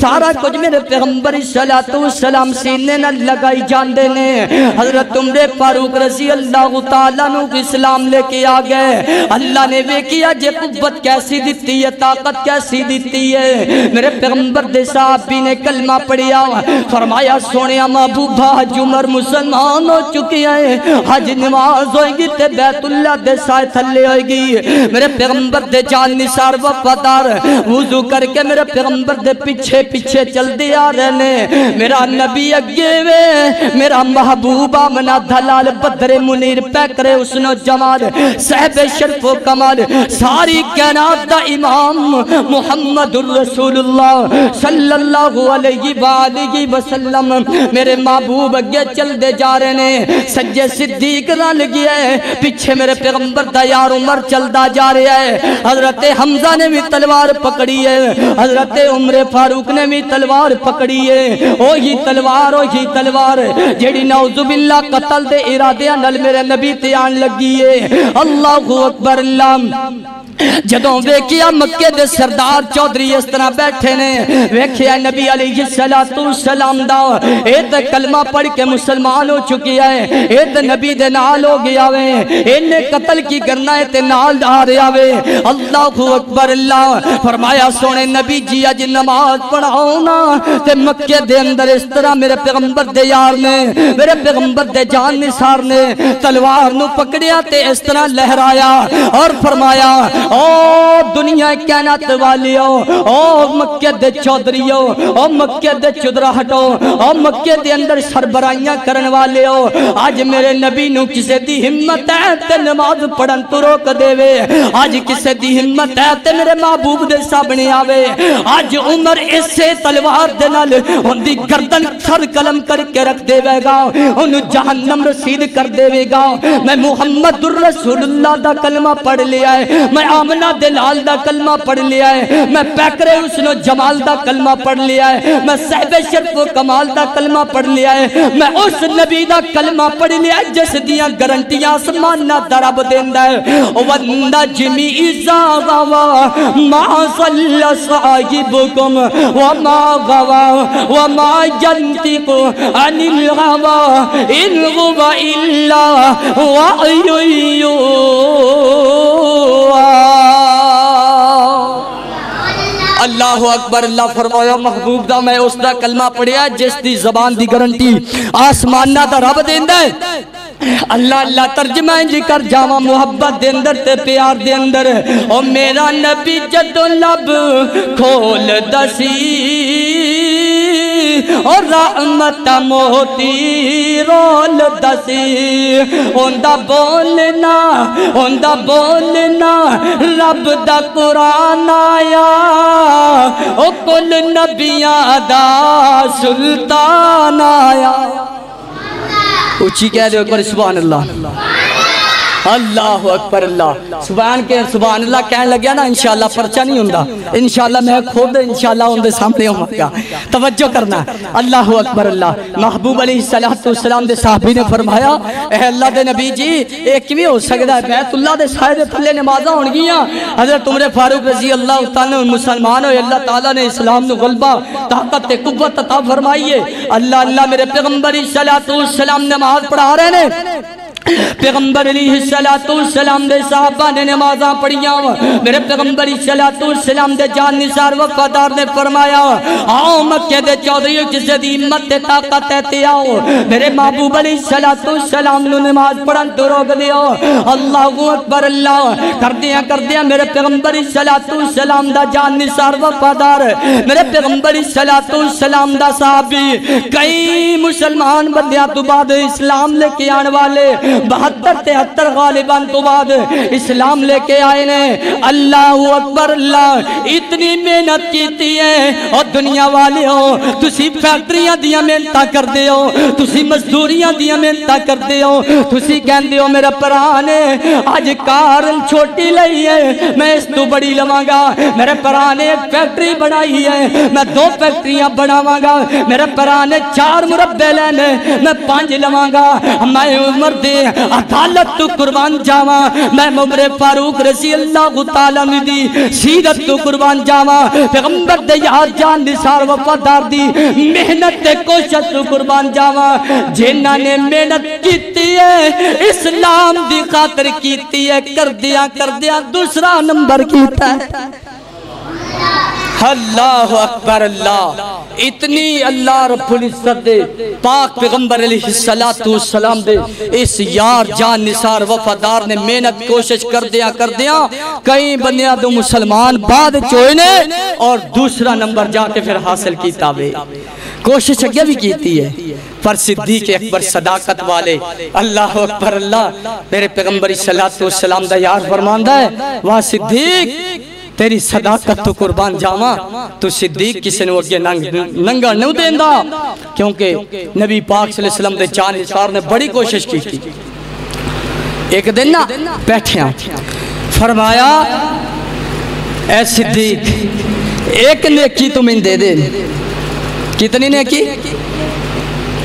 سارا کچھ میرے پیغمبر السلام سینے نہ لگائی جان دینے حضرت عمر فاروق رضی اللہ تعالیٰ نو اسلام لے کے آگئے اللہ نے وہ کیا جے قوت کیسی دیتی ہے طاقت کیسی دیتی ہے میرے پیغمبر دے صحابی نے کلمہ پڑھیا فرمایا سونیا محبوب حج عمر مسلمان ہو چکی ہے حج نماز ہوئے گی تے بیت اللہ دے سائے تھلے ہوئے گی میرے پیغمبر دے جان نثار وفادار وضو کر کے میرے پیغمبر دے پیچھے پیچھے چل دیا رہنے میرا نبی اگے وے میرا محبوب آمنہ دھلال بدر منیر پیکرے حسن و جمال صحب شرف و کمال ساری کائنات دا امام محمد الرسول اللہ صلی اللہ علیہ وآلہ وسلم میرے محبوب اگے چل دے جا رہے نے سجے صدیق نہ لگیا ہے پیچھے میرے پیغمبر دا یار عمر چل دا جا رہا ہے حضرت حمزہ نے بھی تلوار پکڑی ہے حضرت عمر فاروق نے بھی تلوار پکڑی ہے اوہی تلوار جیڑی نعوذ باللہ قتل دے ارادیاں نل میرے نبی تیان لگی ہے اللہ اکبر اللہ جدوں ویکھیا مکے دے سردار چودھری اس طرح بیٹھے نے ویکھیا نبی علیہ السلام دا اے تے کلمہ پڑھ کے مسلمان ہو چکی ہے اے تے نبی دے نال ہو گیا وے انہیں قتل کی کرنا ہے تے نال آ رہا وے اللہ اکبر اللہ فرمایا سونے نبی جی اج نماز پڑھاؤ نا تے مکے دے اندر اس طرح میرے پیغمبر دے یار نے میرے پیغمبر دے جان نثار نے تلوار نو پکڑیا تے اس طرح لہرایا اور فرمایا او دنیا کائنات والیو او مکہ دے چودھریو او مکہ دے چودراہٹو او مکہ دے اندر سربرائیاں کرن والیو آج میرے نبی نو کسے دی ہمت ہے تے نماز پڑھن تو روک دے وے آج کسے دی ہمت ہے تے میرے محبوب دے سامنے آوے آج عمر اسے تلوار دے نال ان دی گردن سر قلم کر کے رکھ دے وے گا انہوں جہنم رسید کر دے وے گا میں محمد الرسول اللہ دا کلمہ پڑھ لیا ہے میں آمنہ دلال دا کلمہ پڑھ لیا ہے میں پیکرے حسن و جمال دا کلمہ پڑھ لیا ہے میں صحب شرف و کمال دا کلمہ پڑھ لیا ہے میں اس نبی دا کلمہ پڑھ لیا ہے جس دیاں گرنٹیاں آسمانہ درب دیندہ ہے وَالنَّجْمِ إِذَا غَوَى مَا ضَلَّ صَاحِبُكُمْ وَمَا غَوَى وَمَا يَنْطِقُ عَنِ الْغَوَى إِنْ هُوَ إِلَّا وَحْيٌ اللہ اکبر اللہ فرمایا محبوب دا میں اس دا کلمہ پڑھیا جس دی زبان دی گارنٹی آسمانہ دا رب دیندہ ہے اللہ اللہ ترجمہ جی کر جاواں محبت دے اندر تے پیار دے اندر او میرا نبی جدو لب کھول دسی اور رحمت موتی رول دسی ہوندہ بولنا رب دا قرآن آیا او کل نبیاں دا سلطان آیا اچھی کہہ دے اکبر سبحان اللہ اللہ اکبر اللہ سبحان اللہ کہنے لگیا نا انشاءاللہ پرچہ نہیں ہوندہ انشاءاللہ میں خود انشاءاللہ ہوندے سامنے ہوں گا توجہ کرنا اللہ اکبر اللہ محبوب علیہ السلام دے صحابی نے فرمایا اے اللہ دے نبی جی ایک بھی ہو سکتا ہے بیت اللہ دے سائے دے پھلے نمازہ ہون گیا حضرت عمر فاروق رضی اللہ تعالیٰ مسلمان ہو اللہ تعالیٰ نے اسلام نو غلبہ طاقت قوت عطا فرمائیے اللہ اللہ میرے پیغمبر صلی اللہ علیہ وسلم نماز پڑھا رہے نے پیغمبر علیہ السلام دے صحابہ نے نمازاں پڑھیاں، میرے پیغمبر علیہ السلام دے جان نثار وفادار نے فرمایا آؤ مکہ دے چودھریوں جسے دی امت تے طاقت ہے آؤ، میرے محبوب علیہ السلام نے نماز پڑھن تو روک دیا، اللہ اکبر اللہ کر دیا میرے پیغمبر علیہ السلام دا جان نثار وفادار، میرے پیغمبر علیہ السلام دا صحابی، کئی مسلمان بندیاں تو بعد اسلام لے کے آنے والے 72-73 غالبان تو بعد اسلام لے کے آئے نے، اللہ اکبر اللہ اتنی محنت کیتی ہے، اور دنیا والے ہو تسی فیکٹریاں دیا محنتاں کر دے ہو، تسی مزدوریاں دیا محنتاں کر دے ہو، تسی کہن دے ہو میرا پرانے آج کار چھوٹی لئی ہے میں اس تو بڑی لواں گا، میرے پرانے ایک فیکٹری بنائی ہے میں 2 فیکٹریاں بناواں گا، میرے پرانے 4 مربع لینے میں 5 لواں گا، میں عمر دے عدالت تو قربان جاواں، میں عمر فاروق رضی اللہ تعالیٰ نے دی سیرت تو قربان جاواں، پیغمبر دے یار جان نثار وفادار دی محنت تے کوشش تو قربان جاواں، جنہاں نے محنت کیتی ہے اسلام دی خاطر کیتی ہے، کر دیا دوسرا نمبر کیتا ہے۔ اللہ اکبر اللہ اتنی اللہ رب العزت دے پاک پیغمبر علیہ السلام دے اس یار جان نثار وفادار نے محنت کوشش کر دیا کئی بندیاں دو مسلمان بعد چوئنے اور دوسرا نمبر جا کے پھر حاصل کیتا وے، کوشش اگیا بھی کیتی ہے، پر صدیق اکبر صداقت والے اللہ اکبر اللہ میرے پیغمبر علیہ السلام دا یار فرماندہ ہے وہاں صدیق تیری صداقت تو قربان جاواں، تو صدیق کسی نے اگے ننگا نہیں دیندہ، کیونکہ نبی پاک صلی اللہ علیہ وسلم دے جان نثار نے بڑی کوشش کی تھی۔ ایک دن نا بیٹھے فرمایا اے صدیق ایک نیکی تمہیں دے دے، کتنی نیکی؟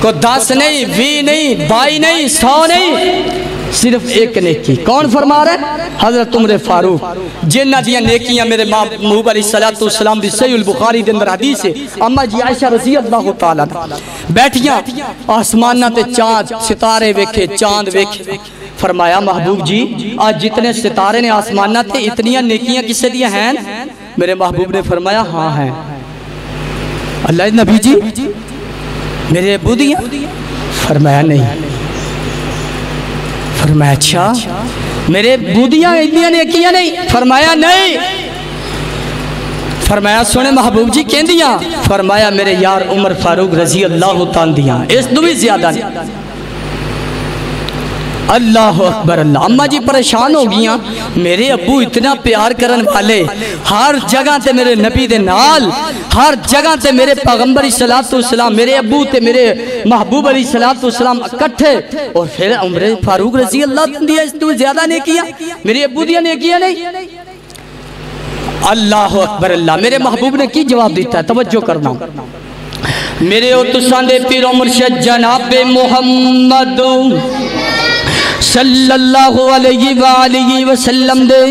کو 10 نہیں 20 نہیں 22 نہیں 100 نہیں، صرف ایک نیکی۔ کون فرما رہا ہے؟ حضرت عمر فاروق، جنہ دیا نیکیاں میرے محبوب علیہ السلام دی صحیح البخاری دے اندر حدیث ہے، اما جی عائشہ رضی اللہ تعالیٰ بیٹھیاں آسمانہ تے چاند ستارے ویکھے چاند ویکھے، فرمایا محبوب جی آج جتنے ستارے نے آسمانہ تے اتنیاں نیکیاں کسے دیا ہیں؟ میرے محبوب نے فرمایا ہاں ہیں۔ اللہ نبی جی میرے ابو دیا؟ فرمایا نہیں۔ فرمایا اچھا میرے بودیاں اتنیاں نیکیاں نہیں؟ فرمایا نہیں۔ فرمایا سنے محبوب جی کہن دیا؟ فرمایا میرے یار عمر فاروق رضی اللہ تعالیٰ دیا، اس دو بھی زیادہ نہیں۔ اللہ اکبر اللہ اماں جی پریشان ہو گیا، میرے ابو اتنا پیار کرن والے، ہر جگہ تے میرے نبی دے نال، ہر جگہ تے میرے پیغمبر صلی اللہ علیہ وسلم، میرے ابو تے میرے محبوب علیہ السلام اکٹھے، اور پھر عمر فاروق رضی اللہ دیا اس تو زیادہ نہیں کیا، میرے ابو دیا نہیں کیا نہیں۔ اللہ اکبر اللہ میرے محبوب نے کی جواب دیتا ہے، توجہ کرنا میرے اتسان دے پیر و مرشد جناب محمد صلی اللہ علیہ وآلہ وسلم دے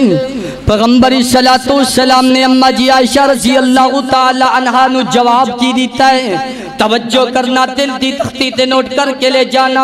پیغمبر صلی اللہ علیہ وسلم نے اما جی عائشہ رضی اللہ تعالی عنہ نو جواب کی دیتا ہے، توجہ کرنا دل دی تختی تے نوٹ کر کے لے جانا۔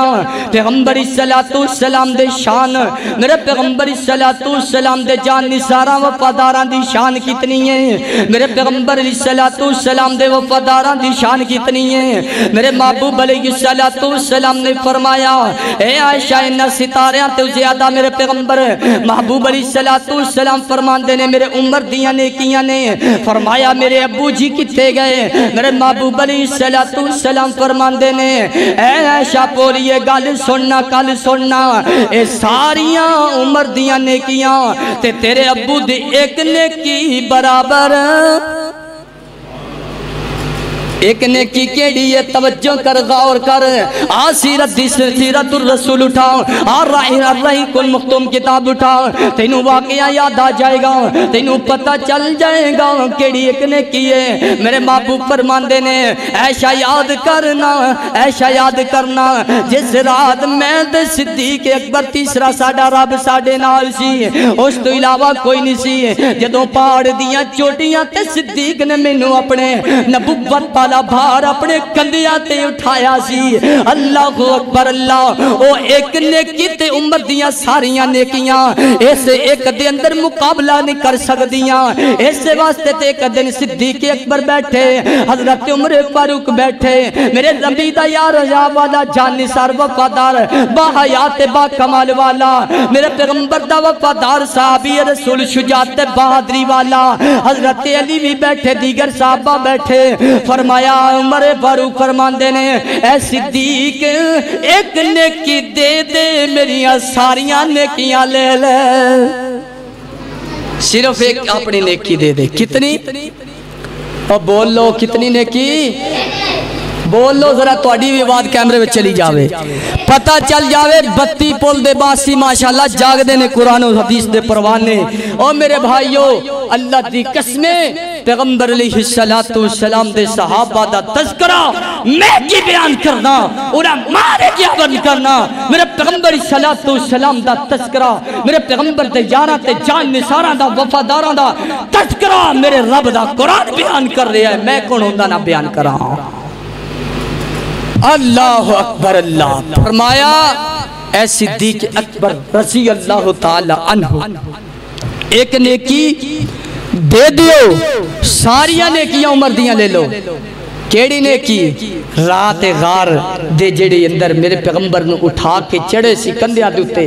پیغمبر صلی اللہ علیہ وسلم دے شان، میرے پیغمبر صلی اللہ علیہ وسلم دے جان نثاراں وفاداراں دی شان کتنی ہے، میرے پیغمبر صلی اللہ علیہ وسلم دے وفاداراں دی شان کتنی ہے۔ میرے محبوب علیہ السلام نے فرمایا اے عائشہ انہاں ستاریاں تے زیادہ میرے پیغمبر محبوب علیہ السلام فرمان دینے میرے عمر دیاں نیکیاں نے۔ فرمایا میرے ابو جی کتے گئے؟ میرے محبوب علیہ السلام فرمان دینے اے عائشہ پوری گل سننا کل سننا، اے ساریاں عمر دیاں نیکیاں تے تیرے ابو دی ایک نیکی برابر، ایک نیکی کیڑی ہے توجہ کر غور کر، سیرت الرسول اٹھاؤ، رہی کل مختوم کتاب اٹھاؤ، تینوں واقعہ یاد آ جائے گا، تینوں پتہ چل جائے گا کیڑی ایک نیکی ہے۔ میرے محبوب فرمان دینے ایشا یاد کرنا، ایشا یاد کرنا جس رات میں دے صدیق اکبر تیسرا ساڑا رب ساڑے نال سی، اس تو علاوہ کوئی نہیں سی، جدوں پاڑ دیاں چوٹیاں تے صدیق نے مینوں اپنے نبوت والا بھار اپنے کندھیاں تے اٹھایا سی۔ اللہ اکبر اللہ، او ایک نیکی تے عمر دیاں ساریاں نیکیاں ایسے ایک دے اندر مقابلہ نہیں کر سکدیاں۔ ایسے واسطے تے ایک دن صدیق اکبر بیٹھے، حضرت عمر فاروق بیٹھے، میرے نبی دا یار رضا والا جان نثار وفادار با حیات با کمال والا، میرے پیغمبر دا وفادار صحابی رسول شجاعت بہادری والا حضرت علی بھی بیٹھے، دیگر صحابہ بیٹھے۔ فرمایا عمر فاروق فرماندے نے اے صدیق ایک نیکی دے دے میری ساریاں نیکیاں لے لے، صرف ایک اپنی نیکی دے دے۔ کتنی؟ اور بول لو کتنی نیکی؟ بول لو ذرا تواڈی بھی آواز کیمرے میں چلی جاوے، پتہ چل جاوے بتی پول دے باسی ماشاءاللہ جاگ دے نے قرآن و حدیث دے پروانے۔ اور میرے بھائیو اللہ دی قسمیں پیغمبر علیہ السلام دے صحابہ دا تذکرہ میں کی بیان کرنا، علماء نے کیا بیان کرنا، میرے پیغمبر علیہ السلام دا تذکرہ، میرے پیغمبر دے یاراں تے جان نثاراں دا وفاداراں دا تذکرہ میرے رب دا قرآن بیان کر رہا ہے، میں کون ہوندا نہ بیان کراں۔ اللہ اکبر اللہ۔ فرمایا اے صدیق اکبر رضی اللہ تعالی عنہ ایک نیکی دے دیو، ساریاں نیکیاں عمر دیاں لے لو۔ کیڑی نیکی؟ رات غار دے جڑے اندر میرے پیغمبر نو اٹھا کے چڑھے سی کندھیاں دے اوتے۔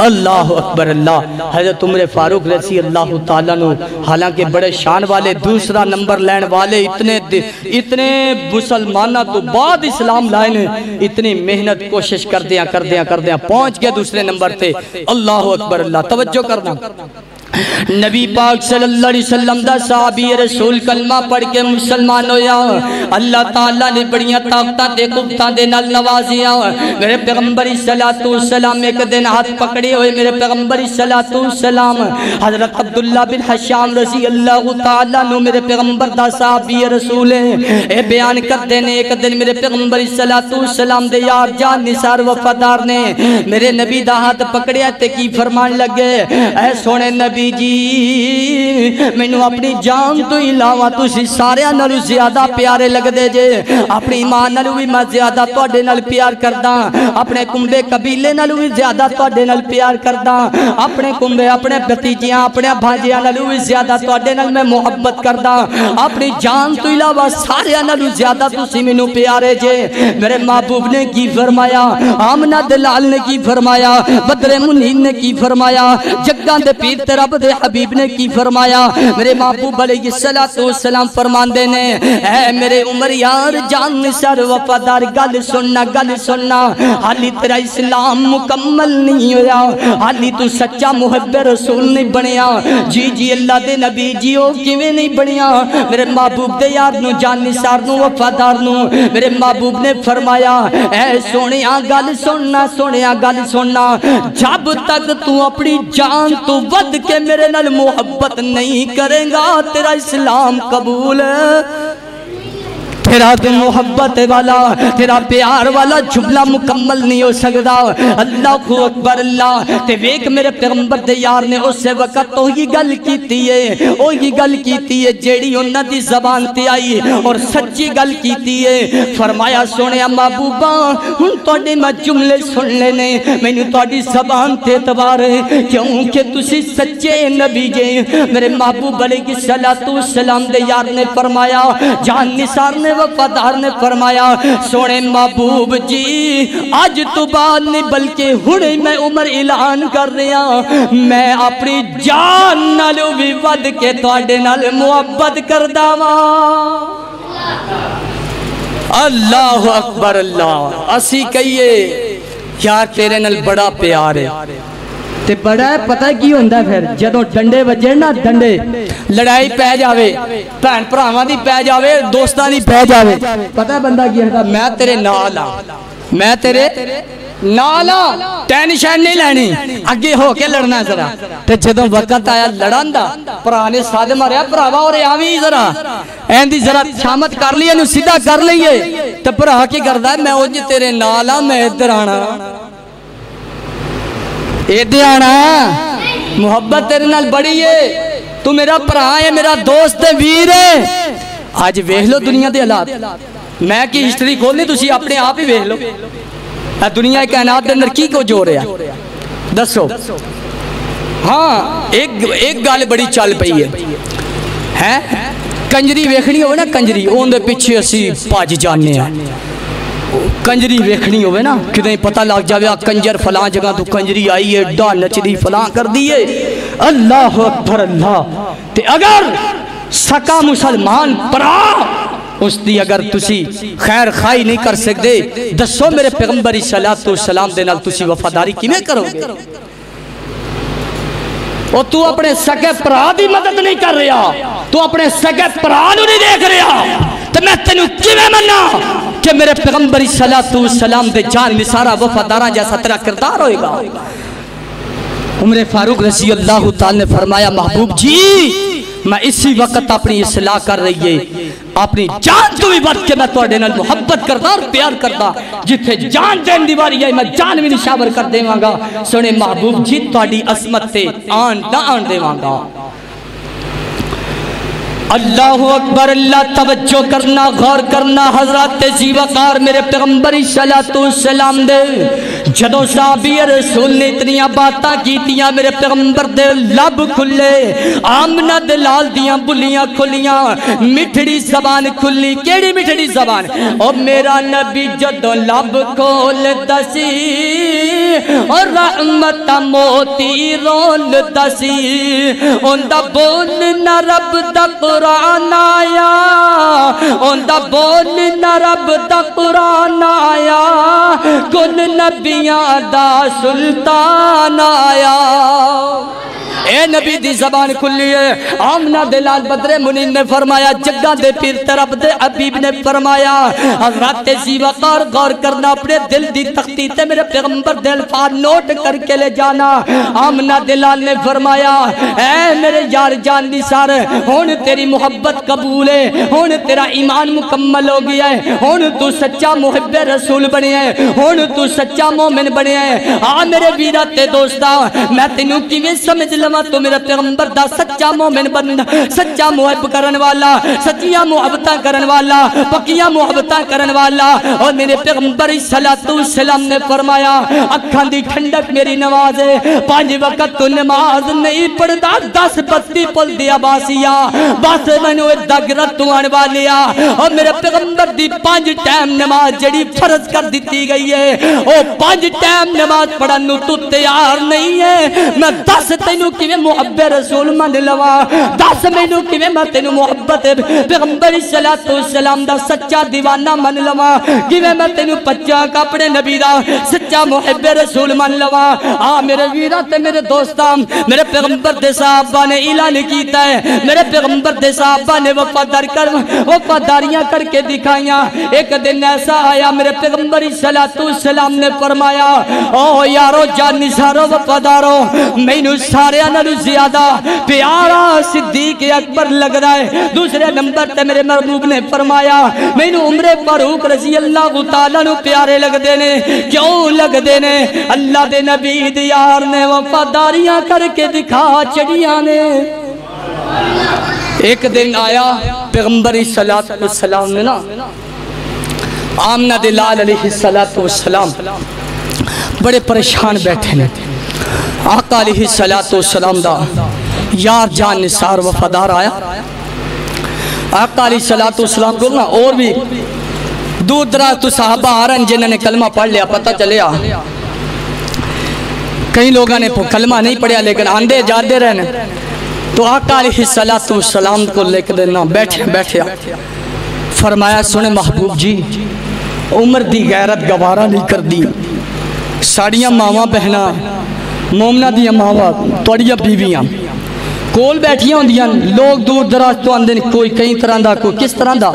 اللہ اکبر اللہ۔ حضرت عمر فاروق رضی اللہ تعالیٰ نو حالانکہ بڑے شان والے دوسرا نمبر لین والے اتنے مسلمانہ تو بعد اسلام لائے نے، اتنی محنت کوشش کردیاں پہنچ گئے دوسرے نمبر تے۔ اللہ اکبر اللہ۔ توجہ کرنا، نبی پاک صلی اللہ علیہ وسلم دا صحابی رسول کلمہ پڑھ کے مسلمان ہویا، اللہ تعالیٰ نے بڑیاں طاقتاں دے قوتاں دے نال نوازیاں۔ میرے پیغمبر صلی اللہ علیہ وسلم ایک دن ہاتھ پکڑے ہوئے، میرے پیغمبر صلی اللہ علیہ وسلم حضرت عبداللہ بن حشام رضی اللہ تعالیٰ نو میرے پیغمبر دا صحابی رسول اے بیان کر دینے، ایک دن میرے پیغمبر صلی اللہ علیہ وسلم دے یار جان نثار وفادار نے میرے نبی دا ہاتھ پکڑیا تے کی فرمان لگے، اے سونے نبی جی مینوں اپنی جان تو علاوہ تسی سارے نالوں زیادہ پیارے لگ دے جے، اپنی ایمان نالوں بھی میں زیادہ تواڈے نال پیار کردا، اپنے کنبے قبیلے نالوں بھی زیادہ تواڈے نال پیار کردا، اپنے کنبے اپنے بھتیجیاں اپنے بھانجیاں نالوں بھی زیادہ تواڈے نال میں محبت کردا، اپنی جان تو علاوہ سارے نالوں زیادہ تسی مینوں پیارے جے۔ میرے محبوب نے کی فرمایا، آمنہ دلال نے کی فرمایا، بدر منیر نے کی فرمایا، جگاں دے پیر تے رب دے حبیب نے کی فرمایا۔ میرے محبوب علیہ السلام فرماندے نے اے میرے عمر یار جان نثار وفادار گل سننا، حالی تیرا اسلام مکمل نہیں ہویا، حالی تو سچا محب رسول نہیں بنیا۔ جی اللہ دے نبی جی او کیویں نہیں بنیا؟ میرے محبوب دے یار نو جان نثار نو وفادار نو میرے محبوب نے فرمایا اے سونیا گل سننا، جب تک تو اپنی جان تو ود کہ میرے نال محبت نہیں کرے گا تیرا اسلام قبول تیرا تو محبت والا تیرا پیار والا جملہ مکمل نہیں ہو سکتا۔ اللہ اکبر اللہ۔ تے ویک میرے پیغمبر دے یار نے اس وقت وہی گل کیتی ہے جیڑی انہاں دی زبان تے آئی اور سچی گل کیتی ہے۔ فرمایا سونے محبوبا ہن تواڈے میں جملے سن لینے، مینوں تواڈی زبان تے اعتبار ہے کیونکہ تسی سچے نبی جے۔ میرے محبوب علیہ السلام دے یار نے فرمایا، جان نثار نے وفادار نے فرمایا سونے محبوب جی آج تو بعد نہیں بلکہ ہنے میں عمر اعلان کر رہا، میں اپنی جان نالوں بھی ود کے تواڈے نال محبت کردا واں۔ اللہ اکبر اللہ۔ اسی کہیے یار تیرے نال بڑا پیار ہے تے بڑا ہے، پتہ کی ہوندہ پھر جدوں ڈنڈے وجے نا، ڈنڈے لڑائی پہ جاوے، بہن بھراواں دی پہ جاوے، دوستاں دی پہ جاوے، پتہ بندہ کی ہے میں تیرے نال ہاں، میں تیرے نال ہاں، ٹینشن نہیں لینی، اگے ہو کے لڑنا ذرا۔ تے جدوں وقت آیا لڑن دا، بھرا نے ساتھ ماریا بھراوا اور آویں ذرا ایندی ذرا شامت کر لیے نو سیدھا کر لئیے تے بھرا کی کردا ہے میں او جی تیرے نال ہاں، میں ادھر آنا ایدے آنا، محبت تیرے نال بڑی ہے، تو میرا پرا ہے، میرا دوست ہے، ویر ہے، آج ویکھ لو دنیا دے حالات، میں کی ہسٹری کھولنی تسی اپنے آپ ہی ویکھ لو دنیا کائنات دے اندر کی کچھ ہو رہا دسو۔ ہاں ایک گل بڑی چل پئی ہے کنجری ویکھنی ہوئے نا، کنجری اون دے پیچھے اسی بھج جانے ہیں۔ کنجری ویکھنی ہوئے نا کدیں پتہ لگ جاوے کنجر فلاں جگہ تو کنجری آئی ہے ڈا نچدی فلاں کر دیئے، اللہ اکبر اللہ۔ تے اگر سکا مسلمان پرا اس دی اگر تسی خیر خائی نہیں کر سکتے، دسو میرے پیغمبری صلی اللہ علیہ وسلم دے نال تسی وفاداری کیویں کرو گے؟ اور تو اپنے سکے پرا دی مدد نہیں کر رہا، تو اپنے سکے پرا نو نہیں دیکھ رہا، تو میں تینوں کیویں مننا کہ میرے پیغمبری صلی اللہ علیہ وسلم دے جان نثارا وفاداراں جیسا تیرا کردار ہوئے گا۔ عمر فاروق رضی اللہ تعالی نے فرمایا محبوب جی میں اسی وقت اپنی اصلاح کر رہی ہے، اپنی جان تو بھی بڑھ کے میں توڑے نال محبت کرتا اور پیار کرتا، جتھے جان دین دیواری ہے میں جان بھی نشاور کر دے مانگا۔ سنے محبوب جی توڑی عظمت تے آن نہ آن دے مانگا۔ اللہ اکبر، اللہ توجہ کرنا غور کرنا حضرات ذی وقار میرے پیغمبری صلی اللہ علیہ وسلم دے جدوں صحابی رسول نے اتنیاں باتاں کیتیاں میرے پیغمبر دے لب کھلے، آمنہ دلال دیاں بلیاں کھلیاں، مٹھڑی زبان کھلی، کیڑی مٹھڑی زبان؟ اور میرا نبی جدوں لب کھول دسی اور رحمت موتی رول دسی، ان دا بولنا رب دا قرآن آیا، ان دا بولنا رب دا قرآن آیا، کل نبیاں دا سلطان آیا۔ اے نبی دی زبان کھلی ہے۔ آمنہ دلال بدر منیر نے فرمایا، جگہ دے پیر طرف دے عبیب نے فرمایا، حضرات ذی وقار غور کرنا اپنے دل دی تختی تے میرے پیغمبر دے الفاظ نوٹ کر کے لے جانا۔ آمنہ دلال نے فرمایا، اے میرے یار جان نثار، ہون تیری محبت قبول ہے، ہون تیرا ایمان مکمل ہو گیا ہے، ہون تو سچا محب رسول بنے ہے، ہون تو سچا مومن بنے ہے۔ میرے ویرات تے دوستا میں تینوں کیویں سمجھ لواں تو میرا پیغمبر دا سچا مومن بننا، سچا محب کرن والا، سچیاں محبتاں کرن والا، پکیاں محبتاں کرن والا۔ اور میرے پیغمبر صلی اللہ علیہ وسلم نے فرمایا، اکھاں دی ٹھنڈک میری نماز ہے، 5 وقت تو نماز نہیں پڑھدا، 10 بتی پل دیا باسیا بس مینوں ادا گرتوں آن والیا۔ اور میرے پیغمبر دی 5 ٹائم نماز جڑی فرض کر دیتی گئی ہے، او 5 ٹائم نماز پڑھن نوں تو تیار نہیں ہے۔ میں 10 تینوں کیویں محب رسول من لوا، 10 مینوں کیویں میں تینوں محبت پیغمبر صلی اللہ علیہ وسلم دا سچا دیوانہ من لوا، کیویں میں تینوں پچا اپنے نبی دا سچا محب رسول من لوا۔ میرے ویراں تے میرے دوستاں، میرے پیغمبر دے صحابہ نے اعلان کیتا ہے، میرے پیغمبر دے صحابہ نے وفاداریاں کر کے دکھائیاں۔ ایک دن ایسا آیا میرے پیغمبر صلی اللہ علیہ وسلم نے فرمایا، او یارو جان نثارو وفادارو، مینوں سارے نالوں زیادہ پیارا صدیق اکبر لگ رہا ہے۔ دوسرے نمبر تے میرے محبوب نے فرمایا، مینوں عمر فاروق رضی اللہ تعالیٰ نو پیارے لگ دینے، کیوں لگ دینے؟ اللہ دے نبی دیار نے وفاداریاں کر کے دکھا چڑیاں نے۔ ایک دن آیا پیغمبر صلی اللہ علیہ وسلم نے نا آمنہ دلال علیہ السلام بڑے پریشان بیٹھے نے، آقا علیہ السلام دا یار جان نثار وفادار آیا۔ آقا علیہ السلام کو نا اور بھی دور دراز تو صحابہ آ رہے ہیں جنہوں نے کلمہ پڑھ لیا، پتہ چلیا کئی لوگوں نے کلمہ نہیں پڑھیا لیکن آندے جاندے رہنے۔ تو آقا علیہ السلام کو لے کے دینا بیٹھے فرمایا، سنے محبوب جی عمر دی غیرت گوارا نہیں کر دی، ساڑیاں ماواں بہنا مومنہ دیاں ماواں توڑیاں بیویاں کول بیٹھیاں ہوں دیاں، لوگ دور دراز تو آندے کوئی کئی طرح دا کوئی کس طرح دا،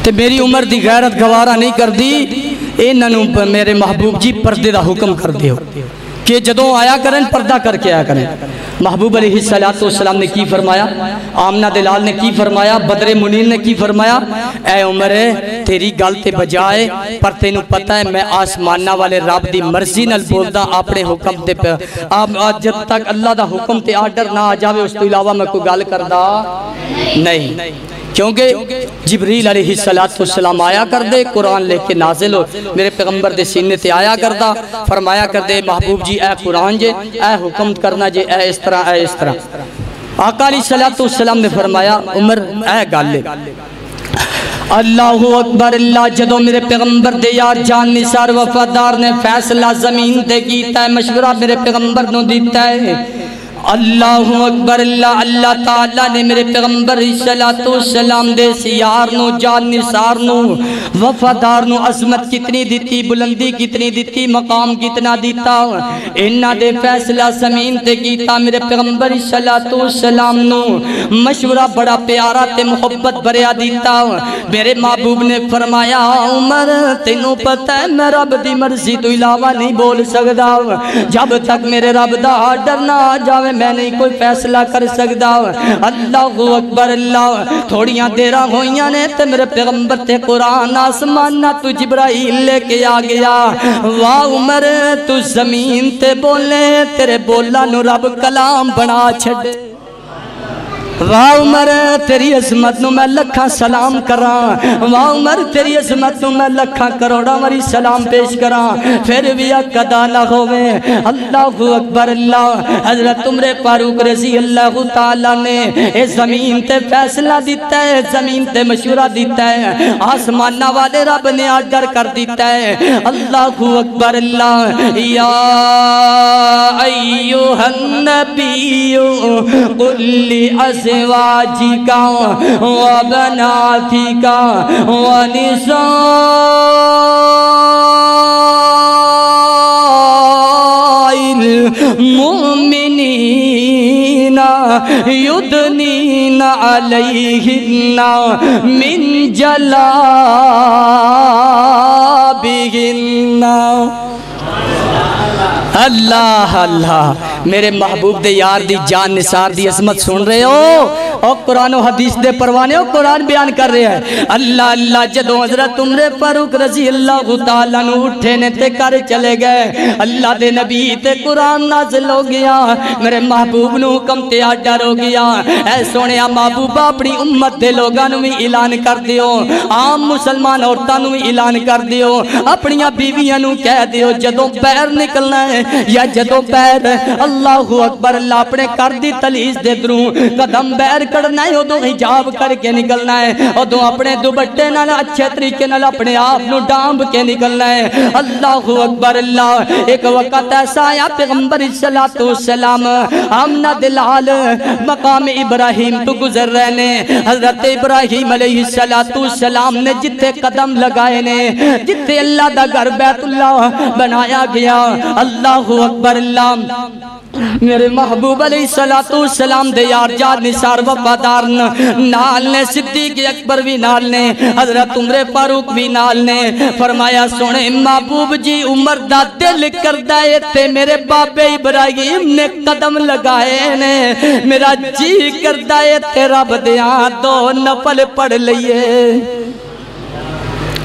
تے میری عمر دی غیرت گوارا نہیں کر دی، انہوں میرے محبوب جی پردے دا حکم کر دیو کہ جدوں آیا کریں پردہ کر کے آیا کریں۔ محبوب علیہ السلام نے کی فرمایا، آمنہ دلال نے کی فرمایا، بدر منیر نے کی فرمایا، اے عمر تیری گل تے بجائے پر تینوں پتہ ہے میں آسمانہ والے رب دی مرضی نال بولدا اپنے حکم تے جب تک اللہ دا حکم تے آرڈر نہ آ جاوے اس تو علاوہ میں کوئی گل کردا نہیں۔ کیونکہ جبریل علیہ السلام آیا کر دے، قرآن لے کے نازل ہو، میرے پیغمبر دے سینے تے آیا کردہ، فرمایا کر دے محبوب جی اے قرآن جے، اے حکم کرنا جے، اے اس طرح اے اس طرح۔ آقا علیہ السلام نے فرمایا عمر اے گالے اللہ اکبر اللہ، جدو میرے پیغمبر دے یار جان نثار وفادار نے فیصلہ زمین تے کیتا ہے، مشورہ میرے پیغمبر نو دیتا ہے، اللہ اکبر اللہ، اللہ تعالیٰ نے میرے پیغمبر السلام دے سیار نو جان نثار نو وفادار نو عظمت کتنی دیتی، بلندی کتنی دیتی، مقام کتنا دیتا، انہاں دے فیصلہ زمین تے کیتا، میرے پیغمبر السلام نو مشورہ بڑا پیارا تے محبت بریا دیتا۔ میرے محبوب نے فرمایا عمر تینوں پتہ ہے میں رب دی مرضی تو علاوہ نہیں بول سکدا، جب تک میرے رب دا آرڈر نہ آ جاوے میں نہیں کوئی فیصلہ کر سکدا۔ اللہ اکبر اللہ، تھوڑیاں دیرہ ہوئیاں نے تے میرے پیغمبر تے قرآن آسمانہ تو جبرائیل لے کے آ گیا، واہ عمر تو زمین تے بولے تیرے بولا نو رب کلام بنا چھڑے، واہ عمر تیری عظمت نو میں لکھا سلام کراں، واہ عمر تیری عظمت نو میں لکھا کروڑا مری سلام پیش کراں، پھر بھی اقدا نہ ہوئے۔ اللہ اکبر اللہ، حضرت عمر فاروق رضی اللہ تعالیٰ نے اس زمین تے فیصلہ دیتا ہے، زمین تے مشورہ دیتا ہے، آسمانہ والے رب نے آرڈر کر دیتا ہے۔ اللہ اکبر اللہ، یا ایوہ النبی قل لی ازواجک وبناتک ونساء المؤمنین یدنین علیہن من جلابہن۔ اللہ اللہ، میرے محبوب دے یار دی جان نثار دی عظمت سن رہے ہو، اور قرآن و حدیث دے پروانے ہو، قرآن بیان کر رہے ہیں۔ اللہ اللہ، جدو حضرت عمر فاروق رضی اللہ تعالیٰ نو اٹھے نے تے کر چلے گئے، اللہ دے نبی تے قرآن نازل ہو گیا، میرے محبوب نو حکم تے آرڈر ہو گیا، اے سونیا محبوبہ اپنی امت دے لوگاں نو بھی اعلان کر دیو، عام مسلمان عورتاں نو بھی اعلان کر دیو، اپنیاں بیویاں نو کہہ دیو جدو پیر نکلنا ہے یا جدو پیر اللہ اکبر اللہ اپنے کر دی تلیز دے دروں قدم بیر کرنا ہے، ادو حجاب کر کے نکلنا ہے، ادو اپنے دوپٹے نال اچھے طریقے نال اپنے آپ نو ڈانب کے نکلنا ہے۔ اللہ اکبر اللہ، ایک وقت ایسا آیا پیغمبر السلام آمنہ دلال مقام ابراہیم تو گزر رہے نے، حضرت ابراہیم علیہ السلام نے جتے قدم لگائے نے، جتے اللہ دا گھر بیت اللہ بنایا گیا، اللہ اکبر اللہ، میرے محبوب علیہ السلام دے یار جان نثار وفادار نال نے، صدیق اکبر بھی نال نے، حضرت عمر فاروق بھی نال نے، فرمایا سونے محبوب جی عمر دا دل کردہ ہے تے میرے بابے ابراہیم نے قدم لگائے نے، میرا جی کردہ ہے تے رب دیاں دو نفل پڑھ لئیے۔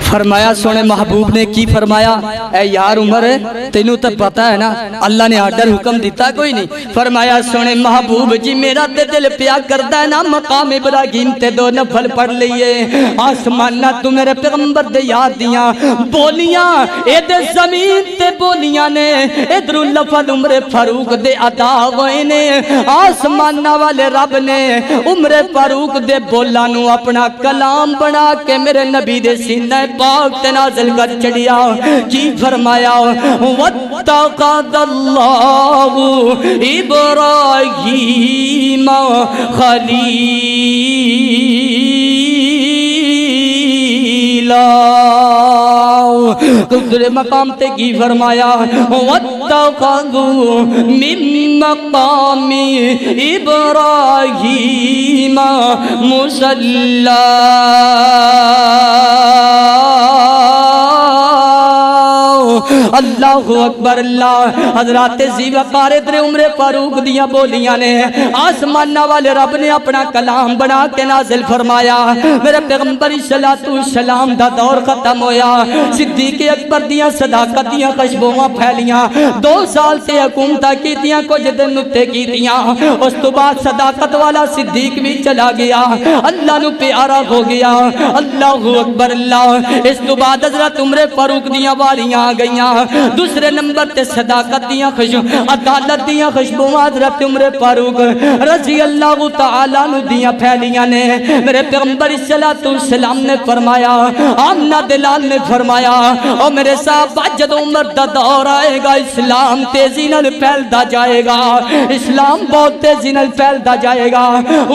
فرمایا سونے محبوب نے کی فرمایا، اے یار عمر تینوں تو پتہ ہے نا اللہ نے آرڈر حکم دیتا کوئی نہیں، فرمایا سونے محبوب جی میرا تے دل پیا کردہ ہے نا مقام ابراہیم تے دو نفل پڑھ لئیے، آسمانہ تو میرے پیغمبر دے یاد دیاں بولیاں اے دے زمین تے بولیاں نے، ادھر لفظ عمر فاروق دے عطا ہوئے نے، آسمانہ والے رب نے عمر فاروق دے بولانو اپنا کلام بنا کے میرے نبی دے سینہ پاک تے نازل کر چڑیا، کی فرمایا وَاتَّخَذَ اللَّهُ إِبْرَاهِيمَ خَلِيلًا، دوسرے مقام تے کی فرمایا وَاتَّخَذُوا مِن مَقَامِ إِبْرَاهِيمَ مُصَلًّى۔ اللہ اکبر اللہ، حضرات زیوقار ادھر عمر فاروق دیاں بولیاں نے، آسمانہ والے رب نے اپنا کلام بنا کے نازل فرمایا، میرے پیغمبر السلام دا دور ختم ہویا، صدیق صدیق اکبر دیاں صداقت دیاں خوشبوواں پھیلیاں 2 سال سے حکومتاں کیتیاں کچھ دن اتے کیتیاں اس تو بعد صداقت والا صدیق بھی چلا گیا اللہ نو پیارا ہو گیا اللہ اکبر اللہ اس تو بعد حضرت عمر فاروق دیاں واریاں آ گئیاں دوسرے نمبر تے صداقت دیاں عدالت دیاں خوشبوواں حضرت عمر فاروق رضی اللہ تعالیٰ نو دیاں پھیلیاں نے میرے پیغمبر صلی اللہ علیہ وسلم نے فرمایا آمنہ دلال نے فرمایا اور میرے صاحب جدو عمر دا دور آئے گا اسلام تیزی نال پھیلدا جائے گا اسلام بہت تیزی نال پھیلدا جائے گا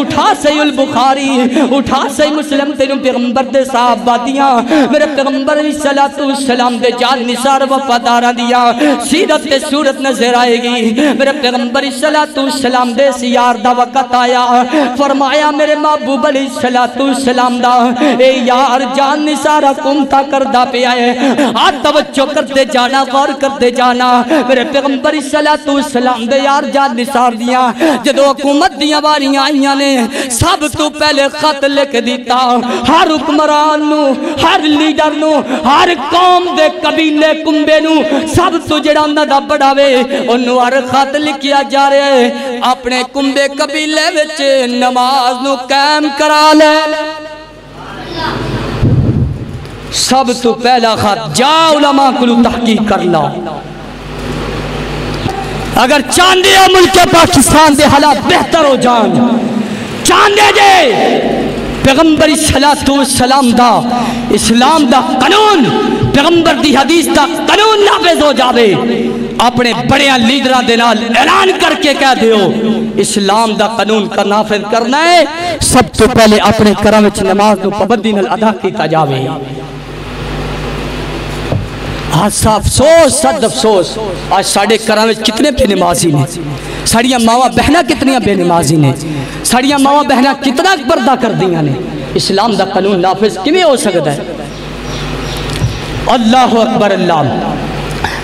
اٹھا صحیح البخاری اٹھا صحیح مسلم تینوں پیغمبر دے صحابہ دیاں میرے پیغمبر صلی اللہ علیہ وسلم دے جان نثار وفاداراں دیاں سیرت تے صورت نظر آئے گی میرے پیغمبر صلی اللہ علیہ وسلم دے سیار دا وقت آیا فرمایا میرے محبوب علیہ السلام دا اے یار جان نثار حکومتہ کردہ پہ آئے آج توجہ کرتے جانا غور کرتے جانا میرے پیغمبر صلی اللہ علیہ وسلم دے یار جان نثار دیاں جدو حکومت دیاں واریاں آئیاں نے سب تو پہلے خط لکھ دیتا ہر حکمران نو ہر لیڈر نو ہر قوم دے قبیلے کنبے نو سب تو جڑا انہاں دا بڑھاوے انہوں ہر خط لکھیا جا رہے اپنے کنبے قبیلے وچ نماز نو قائم کرا لے سب تو پہلا خط جا علماء کلو تحقیق کر لا اگر چاندے ہو ملک پاکستان دے حالات بہتر ہو جان چاندے جے پیغمبر صلی اللہ علیہ وسلم دا اسلام دا قانون پیغمبر دی حدیث دا قانون نافذ ہو جاوے اپنے بڑے لیڈران دے نال اعلان کر کے کہہ دیو اسلام دا قانون کا نافذ کرنا ہے سب تو پہلے اپنے کرم وچ نماز نو پابندی نال ادا کیتا جاوے آج افسوس صد افسوس آج ساڑھے کرام وچ کتنے بے نمازی نے ساڑیاں ماواں بہنہ کتنیاں بے نمازی نے ساڑیاں ماواں بہنہ کتنا پردہ کر دیاں نے اسلام دا قانون نافذ کیویں ہو سکتا ہے اللہ اکبر اللہ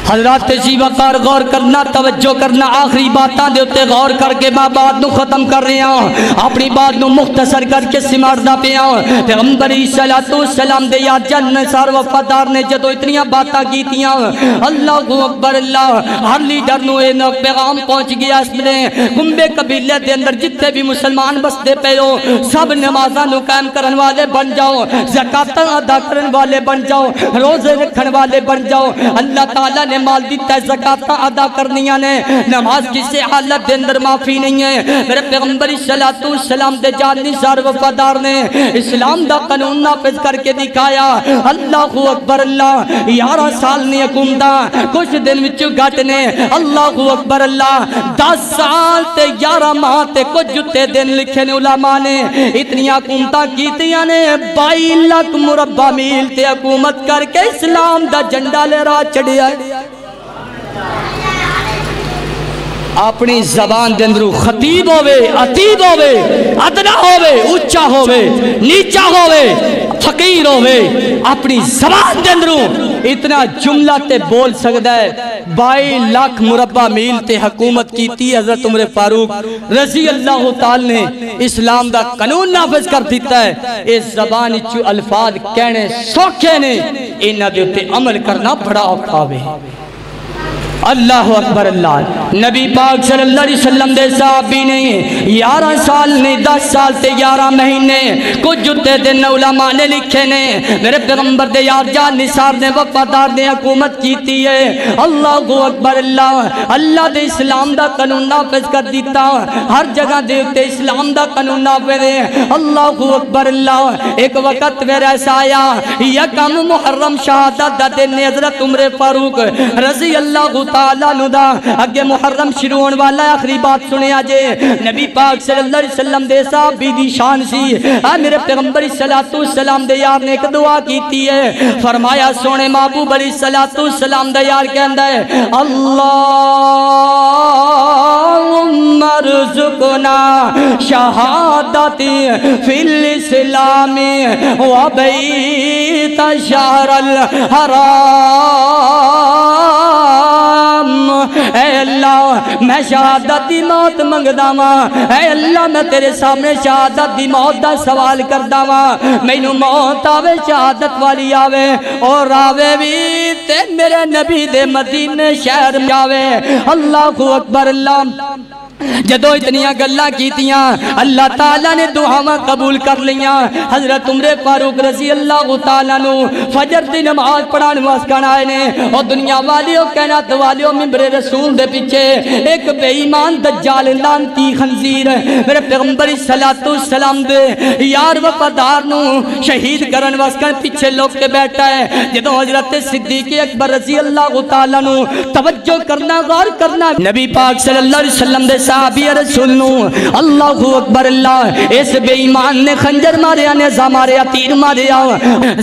حضرات وقار غور کرنا توجہ کرنا آخری باتاں دے اتے غور کر کے میں بات نو ختم کر رہے ہیں اپنی بات نو مختصر کر کے سماردہ پہ ہیں پیغمبر صلی اللہ علیہ وسلم دے یا جن سار وفادار نے جدو اتنیاں باتاں کیتیاں اللہ اکبر اللہ ہر لیڈر نو اے پیغام پہنچ گیا اس میں کنبے قبیلے دے اندر جتنے بھی مسلمان بستے پہ ہو سب نمازاں نو قائم کرن والے بن جاؤ زکاتاں ادا کرن والے بن جاؤ روزے رکھن والے بن جاؤ اللہ تعالیٰ نے مال دیتا ہے زکاتاں ادا کرنیاں نے نماز کسی حالت دے اندر معافی نہیں ہے میرے پیغمبر صلی اللہ علیہ وسلم دے جان نثار وفادار نے اسلام دا قانون نافذ کر کے دکھایا اللہ اکبر اللہ 11 سال نے حکومتاں کچھ دن وچ گھٹ نے اللہ اکبر اللہ 10 سال تے 11 ماہ تے کچھ جتے دن لکھے نے علماء نے اتنی حکومتاں کیتیاں نے 22 لاکھ مربع میل تے حکومت کر کے اسلام دا جھنڈا لہرا چڑھیا اپنی زبان دے اندرو خطیب ہوئے عطیب ہوئے ادنا ہوئے اچھا ہوئے نیچا ہوئے فقیر ہوئے اپنی زبان دے اندرو اتنا جملہ تے بول سکتا ہے 22 لاکھ مربع میل تے حکومت کی تھی حضرت عمر فاروق رضی اللہ تعالی نے اسلام دا قانون نافذ کر دیتا ہے اس زبان چو الفاظ کہنے سوکھے نے انہاں دے تے عمل کرنا بڑا اوکھاوے اللہ اکبر اللہ نبی پاک صلی اللہ علیہ وسلم دے صحابی نے 11 سال نے 10 سال تے 11 مہینے کچھ جتے دن علماء نے لکھے نے میرے پیغمبر دے یار جان نثار نے وفادار نے حکومت کیتی ہے اللہ اکبر اللہ اللہ دے اسلام دا قانون نافذ کر دیتا ہر جگہ دے تے اسلام دا قانون نافذ ہے اللہ اکبر اللہ ایک وقت پھر ایسا آیا یکم محرم شہادت دا دن حضرت عمر فاروق رضی اللہ تعالیٰ ندا اگے محرم شروع ہونے والا ہے آخری بات سنے آجے نبی پاک صلی اللہ علیہ وسلم دے صحابی دی شان سی میرے پیغمبر صلی اللہ علیہ وسلم دے یار نے ایک دعا کیتی ہے فرمایا سونے محبوب علیہ السلام دے یار کہندہ ہے اللہم ارزقنا رکنا شہادتی فی الاسلام و بیت شہر الحرام۔ اے اللہ میں شہادت دی موت منگدا واں، اے اللہ میں تیرے سامنے شہادت دی موت دا سوال کردا واں، مینوں موت آوے شہادت والی آوے، اور آوے بھی تے میرے نبی دے مدینے شہر میں آوے۔ اللہ اکبر۔ اللہ جدو اتنیاں گلاں کیتیاں اللہ تعالیٰ نے دعاواں قبول کر لیاں۔ حضرت عمر فاروق رضی اللہ تعالیٰ نو فجر دی نماز پڑھان واسطے آئے نے، اور دنیا والیوں کائنات والیوں ممبر رسول دے پیچھے ایک بے ایمان دجال لانتی خنزیر میرے پیغمبر صلاۃ السلام دے یار وفادار نو شہید کرن واسطے پیچھے لوگ کے بیٹھا ہے۔ جدو حضرت صدیق اکبر رضی اللہ تعالیٰ نو توجہ کرنا غور کرنا نبی پاک صلی اللہ علیہ وسلم دے صحابی رسول نو اللہ اکبر اللہ اس بے ایمان نے خنجر ماریا، نیزہ ماریا، تیر ماریا،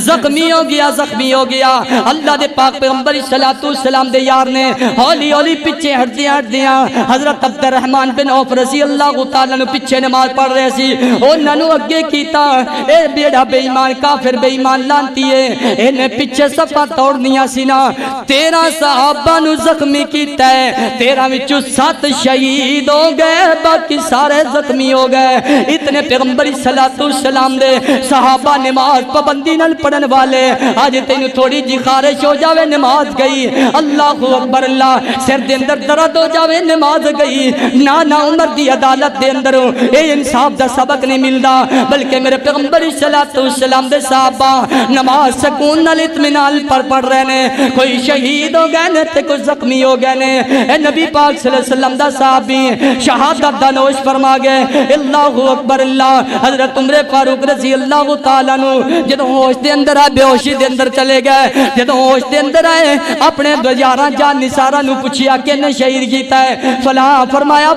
زخمی ہو گیا، زخمی ہو گیا۔ اللہ دے پاک پیغمبر صلاۃ السلام دے یار نے ہولی ہولی پیچھے ہٹ دیا۔ حضرت عبد الرحمن بن عوف رضی اللہ تعالیٰ نے پیچھے نماز پڑھ رہے سی، انہاں نو اگے کیتا، اے بیڑا بے ایمان کافر بے ایمان لانتی ہے، انہیں پیچھے صفہ توڑ دیا سی نا۔ 13 صحابہ نو زخمی کیتا ہے، 13 وچوں 7 شہید ہو گئے، باقی سارے زخمی ہو گئے۔ اتنے پیغمبر صلاۃ السلام دے صحابہ نماز پابندی نال پڑھن والے، آج تینوں تھوڑی جی خارش ہو جاوے نماز گئی، اللہ اکبر اللہ، سر دے اندر درد ہو جاوے نماز گئی، نانا عمر دی عدالت دے اندر اے انصاف دا سبق نہیں ملدا، بلکہ میرے پیغمبر صلاۃ السلام دے صحابہ نماز سکون نال اطمینان پر پڑھ رہے نے، کوئی شہید ہو گئے نے تے کوئی زخمی ہو گئے نے۔ اے نبی پاک صلی اللہ علیہ وسلم دا صحابی شہادت دا نوش فرما گئے، اللہ اکبر اللہ۔ حضرت عمر فاروق رضی اللہ تعالیٰ نو جدوں ہوش دے اندر آئے، بے ہوشی دے اندر چلے گئے، جدوں ہوش دے اندر آئے اپنے یاراں جان نثاراں نو پوچھیا کہ نے شہید کیتا ہے، فلاں فرمایا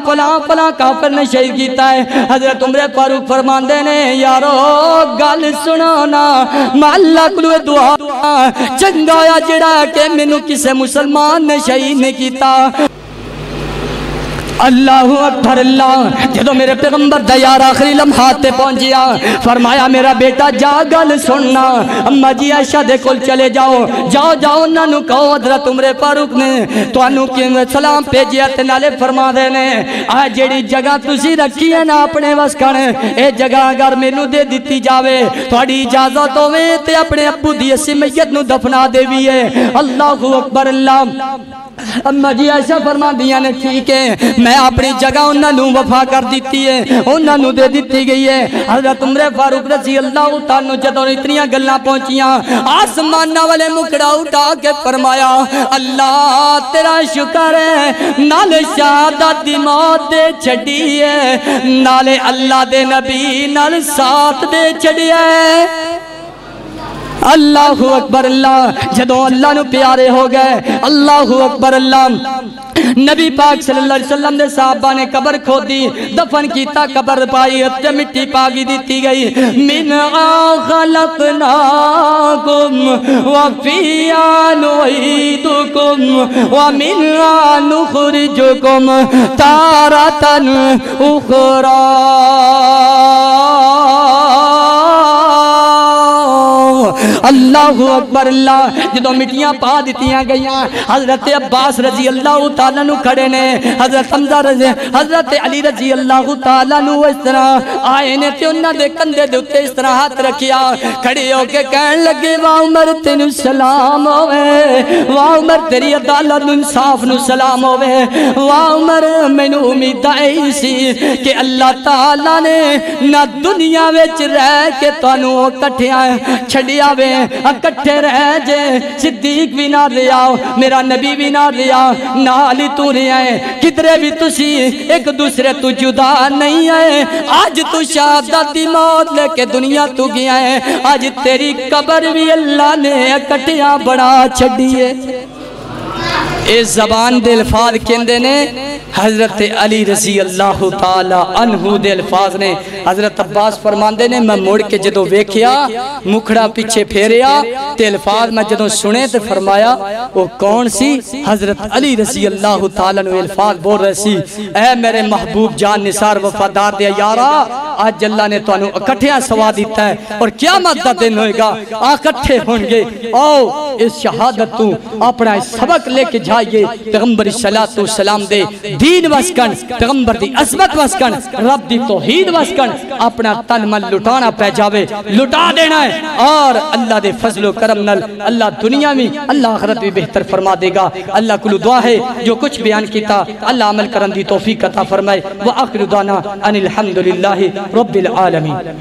فلاں کافر نے شہید کیتا ہے۔ حضرت عمر فاروق فرماندے نے یارو گل سنو نا، میں اللہ کولو دعا چنگا ہویا جڑا کہ مینوں کسے مسلمان نے شہید نہیں کیتا۔ اللہ اکبر اللہ۔ جدو میرے پیغمبر دا یار آخری لمحات تے پہنچیا، فرمایا میرا بیٹا جا گل سننا، اما جی عائشہ دے کول چلے جاؤ، جاؤ انہاں نو کہو حضرت عمر فاروق نے تانوں کیویں سلام بھیجیا تے نالے فرما دے نے آ جیڑی جگہ تسی رکھی ہے نا اپنے واسکن، اے جگہ اگر مینوں دے دتی جاوے، تہاڈی اجازت ہوے تے اپنے ابو دی اسی میت نو دفنا دیویے۔ اللہ اکبر اللہ۔ اما جی عائشہ فرما دیا نے ٹھیک ہے، میں اپنی جگہ انہاں نو وفا کر دیتی ہے، انہاں نو دے دیتی گئی ہے۔ حضرت عمر فاروق رضی اللہ تعالیٰ جدوں اتنیاں گلاں پہنچیاں، آسماناں والے مکڑا اٹھا کے فرمایا اللہ تیرا شکر ہے، نالے شہادت دی موت دے چھڑی ہے، نالے اللہ دے نبی نال ساتھ دے چھڑیا ہے۔ اللہ اکبر اللہ۔ جدوں اللہ نو پیارے ہو گئے، اللہ اکبر اللہ، نبی پاک صلی اللہ علیہ وسلم نے صحابہ نے قبر کھودی، دفن کیتا، قبر پائی، تے مٹی پاگی دیتی گئی۔ منہا خلقناکم وفیہا نعیدکم ومنہا نخرجکم تارۃ اخری۔ اللہ اکبر اللہ۔ جدو مٹیاں پا دیتیاں گئیاں، حضرت عباس رضی اللہ تعالیٰ نو کھڑے نے، حضرت علی رضی اللہ تعالیٰ نو اس طرح آئے نے تے انہاں دے کندھے دے اوتے اس طرح ہاتھ رکھیا، کھڑے ہو کے کہن لگے واہ عمر تینوں سلام ہوئے، واہ عمر تیری عدالت انصاف نو سلام ہوئے، واہ عمر مینوں امید آئی سی کہ اللہ تعالیٰ نے نہ دنیا وچ رہ کے تانوں کٹھیاں چھڑیا وے، اکٹھے رہ جے، صدیق بھی نہ رہا، میرا نبی بھی نہ رہا، نال ہی تو رہا ہے، کدھرے بھی تسی ایک دوسرے تو جدا نہیں ہے۔ آج تو شہادت دی موت لے کے دنیا تو گیا ہے، آج تیری قبر بھی اللہ نے اکٹھیاں بڑا چھڑی ہے۔ اس زبان دے الفاظ کہندے نے حضرت علی رضی اللہ تعالی عنہ دے الفاظ نے. حضرت عباس فرماندے نے میں مڑ کے جدو ویکھیا مکھڑا پیچھے پھیریا تے الفاظ میں جدو سنے تے فرمایا وہ کون سی؟ حضرت علی رضی اللہ تعالی عنہ الفاظ بول رہے سی اے میرے محبوب جان نثار وفادار دے یارا آج اللہ نے تو انہوں اکٹھیاں سوا دیتا ہے اور قیامت دا دن ہوئے گا اکٹھے ہوں گے. آؤ اس شہادت تو اپنا سبق لے کے جائیے. پیغمبر صلی اللہ علیہ وسلم دے دین وسکن پیغمبر دی عظمت وسکن رب دی توحید وسکن اپنا تن من لٹانا پہ جاوے لٹا دینا ہے اور اللہ دے فضل و کرم نل اللہ دنیا میں اللہ آخرت بھی بہتر فرما دے گا. اللہ کلو دعا ہے جو کچھ بیان کیتا اللہ عمل کرن دی توفیق عطا فرمائے. وآخر دعوانا ان الحمدللہ رب العالمین.